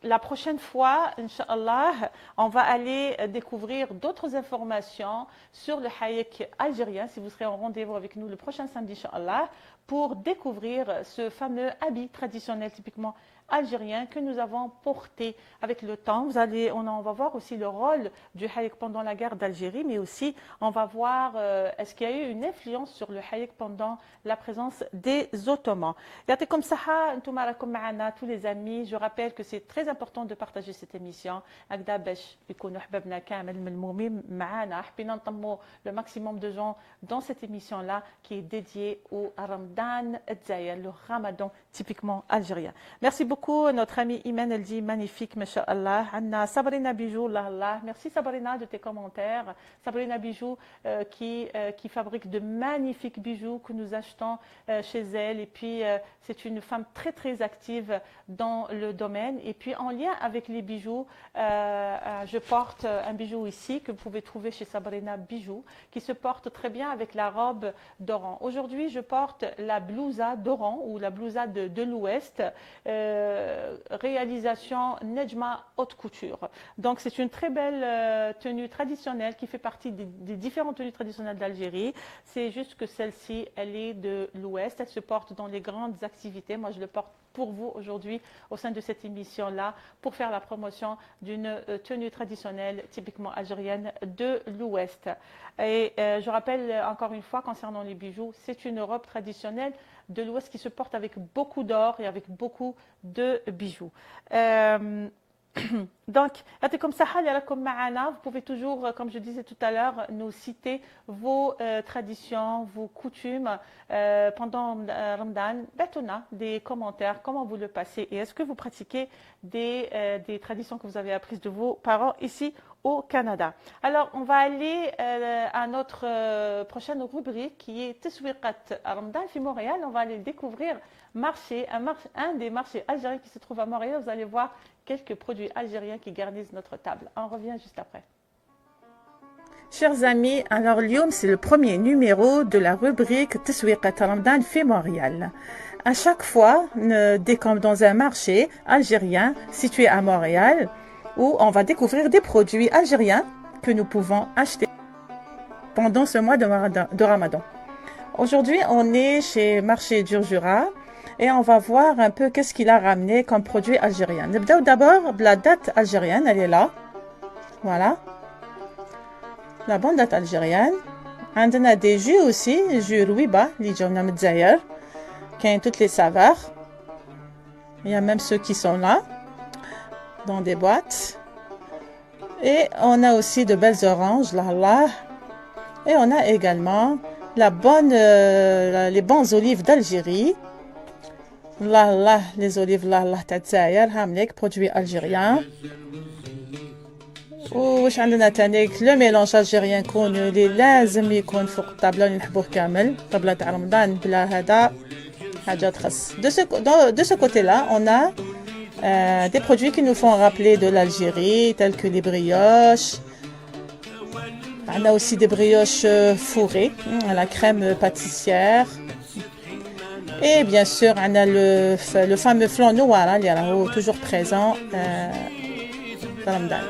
B: la prochaine fois, Inch'Allah, on va aller découvrir d'autres informations sur le hayek algérien, si vous serez en rendez-vous avec nous le prochain samedi, Inch'Allah, pour découvrir ce fameux habit traditionnel typiquement algérien que nous avons porté avec le temps. On va voir aussi le rôle du hayek pendant la guerre d'Algérie, mais aussi on va voir est-ce qu'il y a eu une influence sur le hayek pendant la présence des Ottomans. Yatikom saha, ntouma rakom maana, tous les amis. Je rappelle que c'est très important de partager cette émission. Agda bash يكونوا حبابنا كامل ملمومين معانا. حبينا نطمو le maximum de gens dans cette émission-là qui est dédiée au Ramadan Dzaïa, le Ramadan typiquement algérien. Merci beaucoup. Notre amie Iman, elle dit magnifique, masha'Allah. Anna Sabrina Bijou, Allah. Merci Sabrina de tes commentaires. Sabrina Bijou qui fabrique de magnifiques bijoux que nous achetons chez elle. Et puis c'est une femme très très active dans le domaine. Et puis en lien avec les bijoux, je porte un bijou ici que vous pouvez trouver chez Sabrina Bijou qui se porte très bien avec la robe d'Oran. Aujourd'hui, je porte la blousa d'Oran ou la blousa de l'Ouest, réalisation Nejma haute couture. Donc c'est une très belle tenue traditionnelle qui fait partie des différentes tenues traditionnelles d'Algérie. C'est juste que celle-ci, elle est de l'Ouest, elle se porte dans les grandes activités. Moi je le porte pour vous aujourd'hui au sein de cette émission-là pour faire la promotion d'une tenue traditionnelle typiquement algérienne de l'Ouest. Et je rappelle encore une fois concernant les bijoux, c'est une robe traditionnelle de l'Ouest qui se porte avec beaucoup d'or et avec beaucoup de bijoux. Donc, vous pouvez toujours, comme je disais tout à l'heure, nous citer vos traditions, vos coutumes pendant Ramadan. Betona, des commentaires, comment vous le passez et est-ce que vous pratiquez des traditions que vous avez apprises de vos parents ici au Canada. Alors, on va aller à notre prochaine rubrique qui est Teswiqat Ramadan fi Montréal. On va aller découvrir un des marchés algériens qui se trouve à Montréal. Vous allez voir quelques produits algériens qui garnissent notre table. On revient juste après. Chers amis, alors Lyoum, c'est le premier numéro de la rubrique Teswiqat Ramadan fi Montréal. À chaque fois, dès qu'on est dans un marché algérien situé à Montréal, où on va découvrir des produits algériens que nous pouvons acheter pendant ce mois de Ramadan. Aujourd'hui, on est chez Marché Djurjura et on va voir un peu qu'est-ce qu'il a ramené comme produit algérien. D'abord, la date algérienne, elle est là. Voilà. La bonne date algérienne. On a des jus aussi, jus Rouiba, les jaunes Medzaïr, qui ont toutes les saveurs. Il y a même ceux qui sont là, dans des boîtes. Et on a aussi de belles oranges, là. Et on a également les bonnes olives d'Algérie. Là, les olives, là, Tadzaïr, Hamlik, produits algériens. وش عندنا تانيك لو ميلونج الجيريان كونو اللي لازم يكون فوق الطابله اللي نحبوه كامل طابله تاع رمضان بلا هذا حاجه تخص de ce côté là on a des produits qui nous font rappeler de l'Algérie tels que les brioches. On a aussi des brioches fourrées à la crème pâtissière. Et bien sûr, on a le fameux flan noir, il est toujours présent dans Ramadan.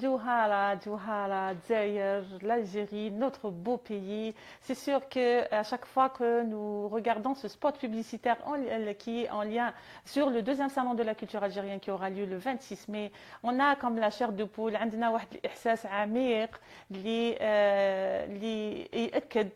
B: Djouhara, Djouhara, Dzaïr, l'Algérie, notre beau pays. C'est sûr que à chaque fois que nous regardons ce spot publicitaire qui est en lien sur le deuxième salon de la culture algérienne qui aura lieu le 26 mai, on a comme la chair de poule, عندنا واحد الإحساس عميق اللي يأكد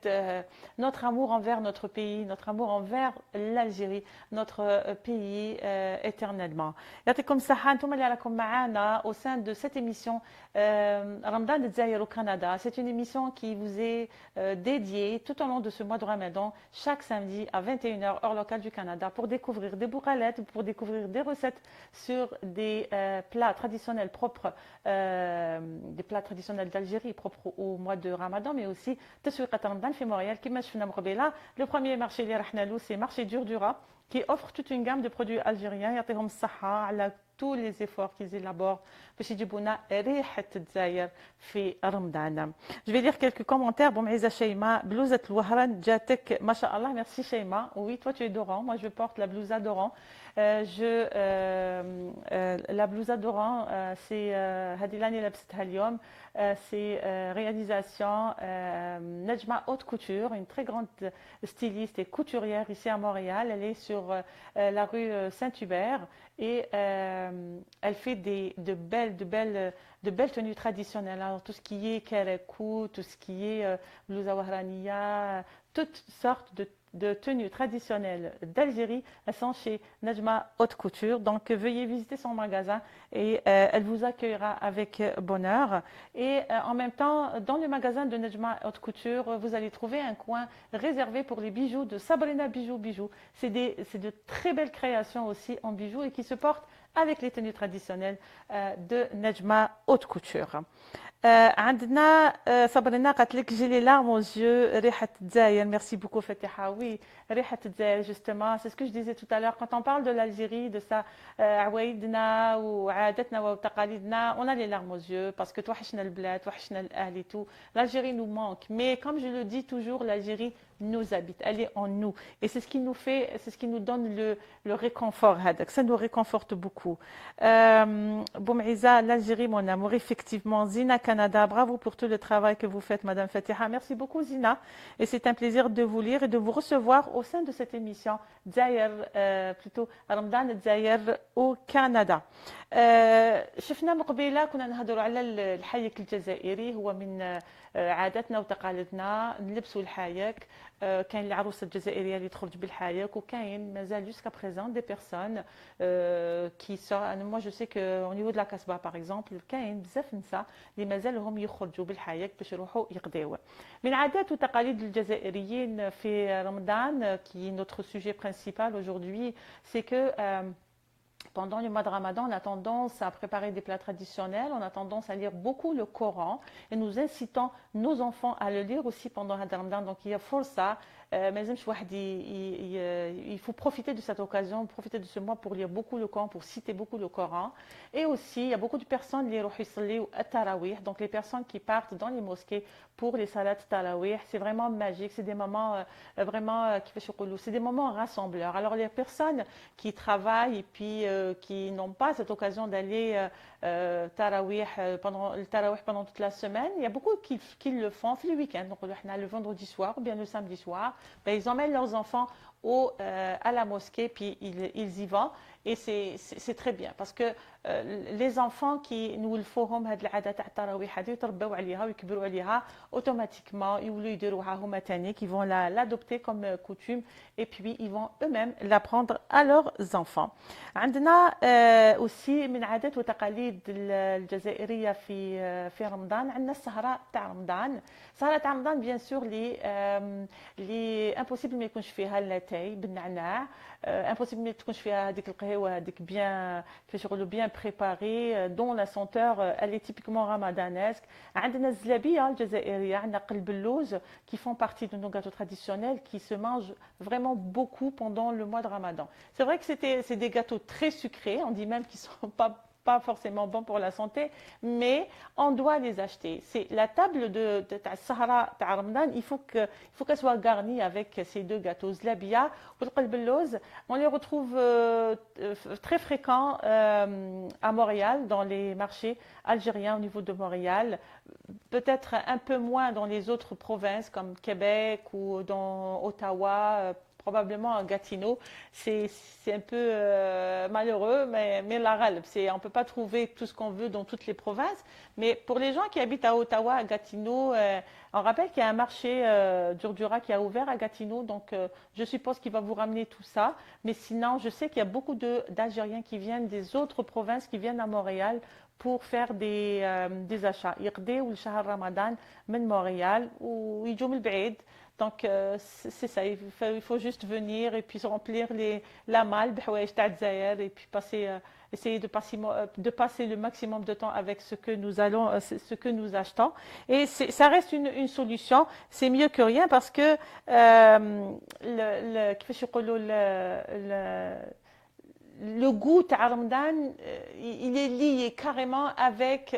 B: notre amour envers notre pays, notre amour envers l'Algérie, notre pays éternellement. يعطيكم الصحة انتم اللي راكم معنا au sein de cette émission Ramadan de Dzaïr au Canada. C'est une émission qui vous est dédiée tout au long de ce mois de Ramadan, chaque samedi à 21h heure locale du Canada, pour découvrir des bourralettes, pour découvrir des recettes sur des plats traditionnels propres, des plats traditionnels d'Algérie propres au mois de Ramadan, mais aussi تسويقة رمضان في مونريال كما شفنا من قبيله. Le premier marché اللي رحنا له c'est marché Durdura qui offre toute une gamme de produits algériens. يعطيهم الصحة على tous les efforts qu'ils élaborent باش يجيبوا لنا ريحة الجزائر في رمضان. Je vais lire quelques commentaires. Bon, Maïza Sheima, بلوزة الوهران جاتك ما شاء الله. Merci Sheima. Oui, toi tu es d'Oran. Moi je porte la blousa d'Oran. La blousa d'Oran, c'est هذه l'année لبستها اليوم. C'est réalisation Nejma Haute Couture, une très grande styliste et couturière ici à Montréal. Elle est sur la rue Saint-Hubert et elle fait de belles tenues traditionnelles. Alors, tout ce qui est kerekou, tout ce qui est blousa wahraniya, toutes sortes de tenues traditionnelles d'Algérie, elles sont chez Nejma Haute Couture. Donc, veuillez visiter son magasin et elle vous accueillera avec bonheur. Et en même temps, dans le magasin de Nejma Haute Couture, vous allez trouver un coin réservé pour les bijoux de Sabrina Bijoux. C'est de très belles créations aussi en bijoux et qui se portent avec les tenues traditionnelles de Nejma Haute Couture. عندنا صبرنا قالت لك جي لي لارم aux yeux ريحة الجزائر. Merci beaucoup Fatiha. Oui, ريحة الجزائر justement, c'est ce que je disais tout à l'heure quand on parle de l'Algérie, de sa عوايدنا وعاداتنا وتقاليدنا, on a les larmes aux yeux parce que توحشنا البلاد, توحشنا الأهل et tout. L'Algérie nous manque, mais comme je le dis toujours, l'Algérie nous habite, elle est en nous et c'est ce qui nous fait, c'est ce qui nous donne le réconfort. Ça nous réconforte beaucoup. Boumaiza, l'Algérie mon amour, effectivement. Zina Canada, bravo pour tout le travail que vous faites Madame Fatiha. Merci beaucoup Zina et c'est un plaisir de vous lire et de vous recevoir au sein de cette émission Dzaïr, plutôt Ramadan Dzaïr au Canada. شفنا من قبيله كنا نهضروا على الحايك الجزائري. هو من عاداتنا وتقاليدنا نلبسوا الحايك. كاين العروسه الجزائريه اللي تخرج بالحايك وكاين مازال jusqu'à présent des personnes qui sont. Moi je sais que au niveau de la Casbah par exemple كاين بزاف نساء اللي مازالهم يخرجوا بالحايك باش يروحوا يقضيوا. من عادات وتقاليد الجزائريين في رمضان qui est notre sujet principal aujourd'hui, c'est que pendant le mois de Ramadan, on a tendance à préparer des plats traditionnels, on a tendance à lire beaucoup le Coran et nous incitons nos enfants à le lire aussi pendant le Ramadan. Donc il y a força, il faut profiter de cette occasion, profiter de ce mois pour lire beaucoup le Coran, pour citer beaucoup le Coran. Et aussi, il y a beaucoup de personnes qui tarawih, donc les personnes qui partent dans les mosquées pour les salats tarawih. C'est vraiment magique, c'est des moments vraiment, c'est des moments rassembleurs. Alors les personnes qui travaillent et puis qui n'ont pas cette occasion d'aller tarawih pendant toute la semaine, il y a beaucoup qui le font le week-end, donc le vendredi soir ou bien le samedi soir. Ben, ils emmènent leurs enfants à la mosquée, puis ils y vont. Et c'est très bien parce que les enfants qui nous le font هاد العادة تاع التراويح هذه يتربوا عليها ويكبروا عليها automatiquement يولوا يديروها هما تاني, qui vont l'adopter comme coutume et puis ils vont eux-mêmes l'apprendre à leurs enfants. عندنا aussi من عادات وتقاليد الجزائرية في رمضان عندنا السهرة تاع رمضان. سهرة تاع رمضان bien sûr اللي impossible ما يكونش فيها اللاتاي بالنعناع, impossible ما تكونش فيها هذيك القهوة هذيك bien كيفاش يقولوا bien préparée, dont la senteur elle est typiquement ramadanesque. عندنا الزلابية الجزائرية, عندنا قلب اللوز qui font partie de nos gâteaux traditionnels qui se mangent vraiment beaucoup pendant le mois de Ramadan. C'est vrai que c'est des gâteaux très sucrés, on dit même qu'ils sont pas pas forcément bons pour la santé, mais on doit les acheter. C'est la table de Sahara de Ramadan, il faut qu'elle soit garnie avec ces deux gâteaux, zlabia ou le qalbelloz. On les retrouve très fréquents à Montréal, dans les marchés algériens au niveau de Montréal, peut-être un peu moins dans les autres provinces comme Québec ou dans Ottawa, probablement à Gatineau. C'est un peu malheureux, mais la râle. On ne peut pas trouver tout ce qu'on veut dans toutes les provinces. Mais pour les gens qui habitent à Ottawa, à Gatineau, on rappelle qu'il y a un marché d'Urdura qui a ouvert à Gatineau. Donc, je suppose qu'il va vous ramener tout ça. Mais sinon, je sais qu'il y a beaucoup d'Algériens qui viennent des autres provinces, qui viennent à Montréal pour faire des achats. يقضيوا الشهر رمضان من Montréal ou يجوا من البعيد. Donc, c'est ça, il faut juste venir et puis remplir la malle بحوايج تاع الجزائر et puis essayer de passer le maximum de temps avec ce que nous achetons. Et ça reste une solution, c'est mieux que rien parce que كيفاش يقولوا le goût de Ramadan, il est lié carrément avec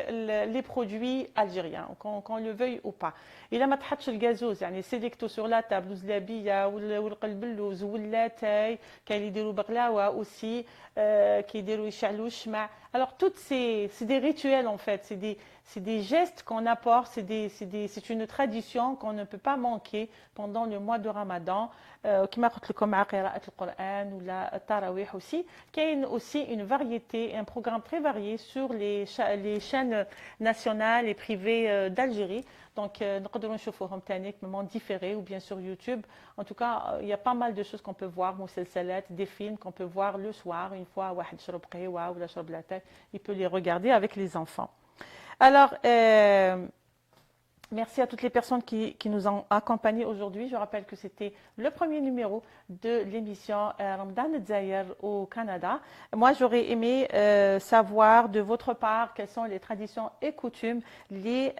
B: les produits algériens, qu'on le veuille ou pas. إلا ما تحطش الجازوز يعني سيليكتو sur la table الزلابية والقلبلوز واللاتاي كاين اللي يديروا بقلاوة aussi كيديروا يشعلوا الشمع. Alors toutes c'est des rituels en fait, c'est des gestes qu'on apporte, c'est une tradition qu'on ne peut pas manquer pendant le mois de Ramadan. كما قلت لكم مع قراءة القرآن ولا التراويح aussi. كاين aussi une variété, un programme très varié sur les chaînes nationales et privées d'Algérie. Donc, نقدروا نشوفوهم تاني كمان différés ou bien sur YouTube. En tout cas, il y a pas mal de choses qu'on peut voir, مسلسلات, des films qu'on peut voir le soir, une fois واحد شرب قهوة ولا شرب لاتاي, il peut les regarder avec les enfants. Alors, merci à toutes les personnes qui nous ont accompagnés aujourd'hui. Je rappelle que c'était le premier numéro de l'émission Ramadan Zaïr au Canada. Moi, j'aurais aimé savoir de votre part quelles sont les traditions et coutumes liées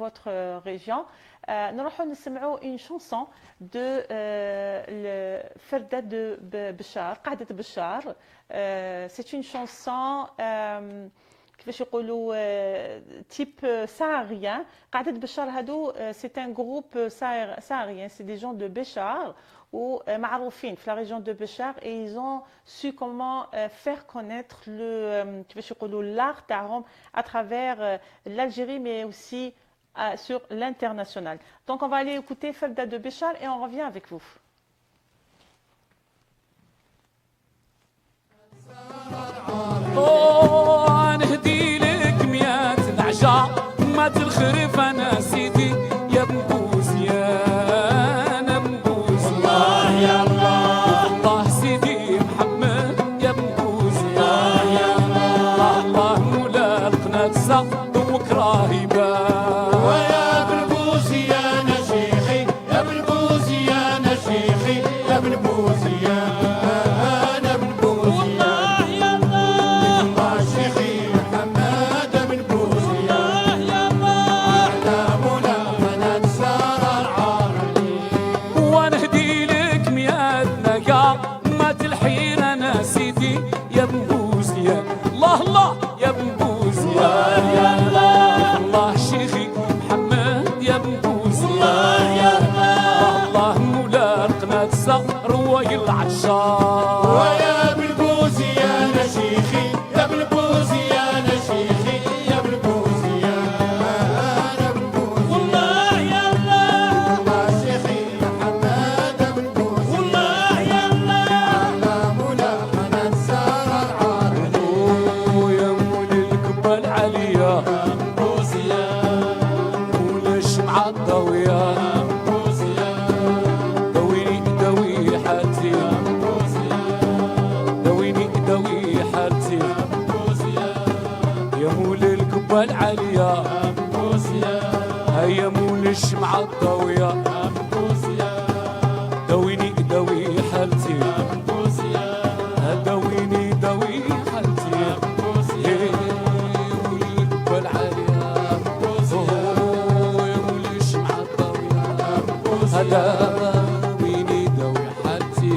B: votre région. نروحوا نسمعوا une chanson de Ferda de Béchar, قاعدة بشار. C'est une chanson كيفاش يقولوا type saharien. قاعدة بشار هادو c'est un groupe saharien, c'est des gens de Béchar ou معروفين في la région de Béchar et ils ont su comment faire connaître كيفاش يقولوا l'art تاعهم à travers l'Algérie mais aussi sur l'international. Donc on va aller écouter Ferda de Béchar et on revient avec vous.
H: نهدي لك ميات نعجة مات الخريف انا سيدي يا بوزيان الله يا الله الله سيدي محمد يا بوزيان يا الله الله مولا القناة صدوك راهبه
I: ويا بالبوزي يا نشيخي يا بالبوزي يا نشيخي يا بالبوزي يا بالبوزي والله يا الله الله شيخي محمد بالبوزي والله يا الله على مولا حنان سار العارضي
H: يا مولي الكبه العاليه
I: يا بالبوزي يا
H: مولا الشمعه الضويه العالية هيا مول الشمعة الضوية دويني دوي حالتي دويني دوي حالتي مول القبة العالية يا مول الشمعة الضوية دويني دوي حالتي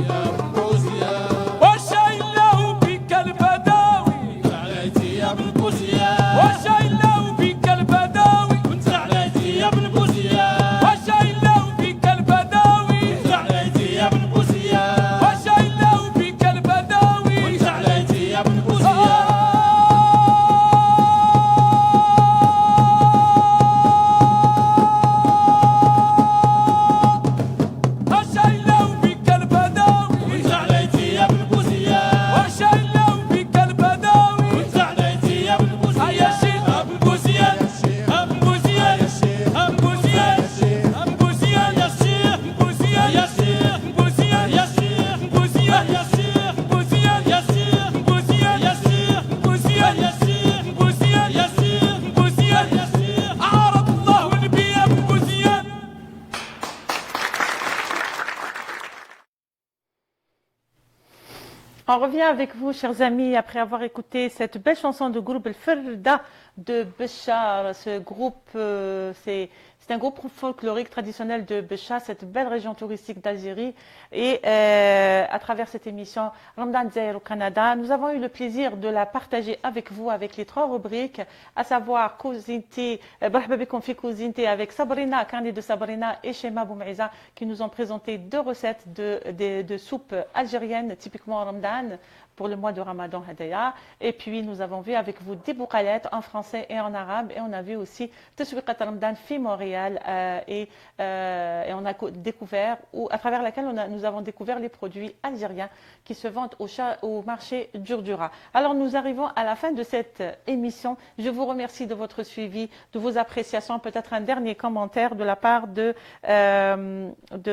B: On revient avec vous, chers amis, après avoir écouté cette belle chanson du groupe El Ferda de Béchar. Ce groupe, c'est un groupe folklorique traditionnel de Béchar, cette belle région touristique d'Algérie. Et à travers cette émission Ramadan Zaïr au Canada, nous avons eu le plaisir de la partager avec vous, avec les 3 rubriques, à savoir Cousinti, Barhaba Bikoum fi Cousinti avec Sabrina, carnet de Sabrina et Shema Boumaïza, qui nous ont présenté 2 recettes de soupe algérienne, typiquement Ramadan, pour le mois de Ramadan Hadaya. Et puis nous avons vu avec vous des boucalettes en français et en arabe, et on a vu aussi Teswiqat Ramadan fi Montréal, et on a découvert, ou à travers laquelle nous avons découvert les produits algériens qui se vendent au marché Djurdjura. Alors nous arrivons à la fin de cette émission. Je vous remercie de votre suivi, de vos appréciations. Peut-être un dernier commentaire de la part de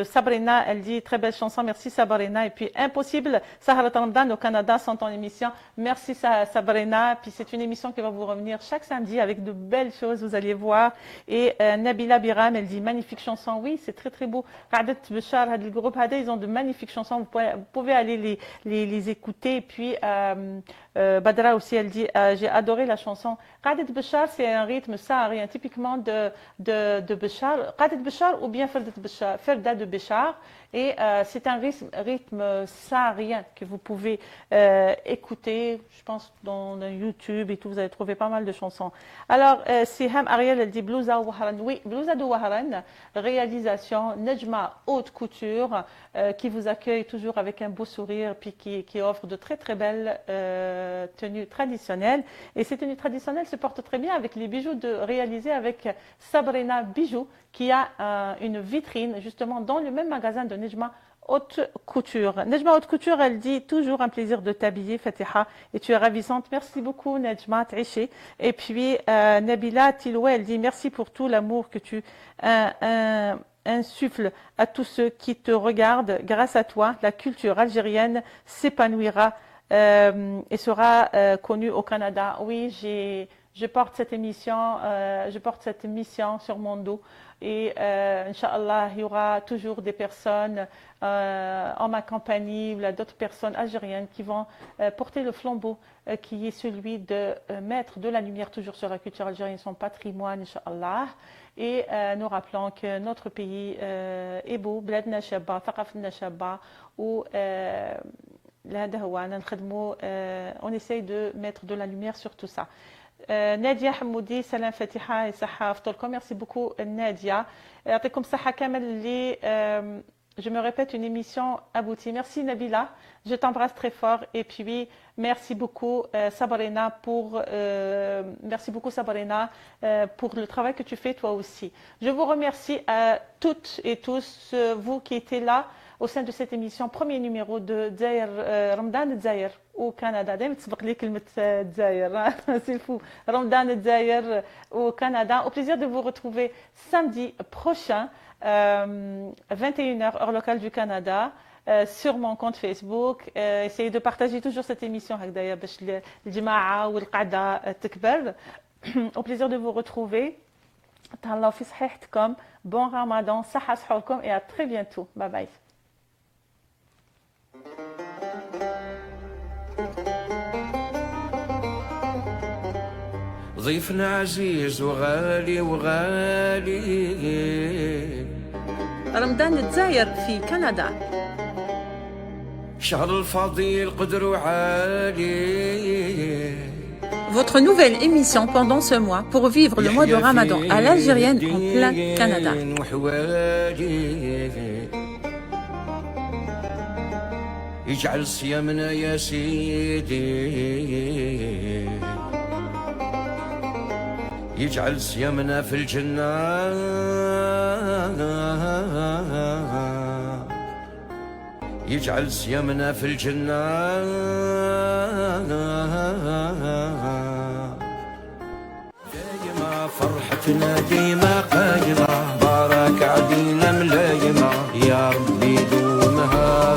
B: Sabrina. Elle dit très belle chanson, merci Sabrina. Et puis impossible Sahara Ramadan au Canada sans ton émission. Merci Sabrina. Puis c'est une émission qui va vous revenir chaque samedi avec de belles choses, vous allez voir. Et Nabila Biram, elle dit magnifique chanson. Oui, c'est très très beau. Qadet Béchar, le groupe Hada, ils ont de magnifiques chansons. Vous pouvez aller les écouter. Et puis Badra aussi, elle dit j'ai adoré la chanson. Qadet Béchar, c'est un rythme saharien typiquement de Béchar. Qadet Béchar ou bien Ferda de Béchar. Et c'est un rythme saharien que vous pouvez écouter, je pense, dans YouTube et tout, vous allez trouver pas mal de chansons. Alors, Siham Ariel, elle dit Blouza Wahran. Oui, Blouza de Wahran, réalisation Nejma Haute Couture, qui vous accueille toujours avec un beau sourire, puis qui offre de très très belles tenues traditionnelles. Et ces tenues traditionnelles se portent très bien avec les bijoux réalisés avec Sabrina Bijoux, qui a une vitrine justement dans le même magasin de Nejma Haute Couture. Nejma Haute Couture, elle dit toujours un plaisir de t'habiller, Fatiha, et tu es ravissante. Merci beaucoup, Nejma, Triché. Et puis, Nabila Tiloué, elle dit merci pour tout l'amour que tu insuffles à tous ceux qui te regardent. Grâce à toi, la culture algérienne s'épanouira et sera connue au Canada. Oui, je porte cette émission, je porte cette mission sur mon dos. Et Inch'Allah, il y aura toujours des personnes en ma compagnie, ou d'autres personnes algériennes qui vont porter le flambeau qui est celui de mettre de la lumière toujours sur la culture algérienne, son patrimoine, Inch'Allah. Et nous rappelons que notre pays est beau, بلادنا شابة, ثقافتنا شابة, ou لهذا هو نخدموا, on essaye de mettre de la lumière sur tout ça. Nadia Hamoudi, salam Fatiha et Saha Aftorkom. Merci beaucoup Nadia. يعطيكم الصحة كامل اللي je me répète, une émission aboutie. Merci Nabila, je t'embrasse très fort. Et puis merci beaucoup Sabrina pour le travail que tu fais toi aussi. Je vous remercie à toutes et tous vous qui étiez là au sein de cette émission, premier numéro de Zaïr, Ramadan Zaïr au Canada. دايما تسبق لي كلمة Zaïr, c'est fou. Ramadan Zaïr au Canada. Au plaisir de vous retrouver samedi prochain, 21h heure locale du Canada, sur mon compte Facebook. Essayez de partager toujours cette émission هكذايا باش الجماعة والقعدة تكبر. Au plaisir de vous retrouver. تهلاو في صحيحتكم. Bon Ramadan, صحة سحوركم et à très bientôt. Bye bye.
A: ضيفنا عزيز وغالي وغالي
G: رمضان الجزائر في كندا.
A: شهر الفضيل قدر عالي.
G: Votre nouvelle émission pendant ce mois pour vivre le mois de Ramadan à l'algérienne en plein Canada.
A: يجعل صيامنا يا سيدي يجعل صيامنا في الجنة يجعل صيامنا في الجنة دايما فرحتنا ديما قايمة بارك عدينا ملايمة يا ربي دومها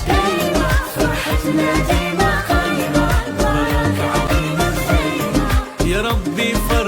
F: دايما فرحتنا ديما قايمة بارك عدينا ملايمة
A: يا ربي فرحتنا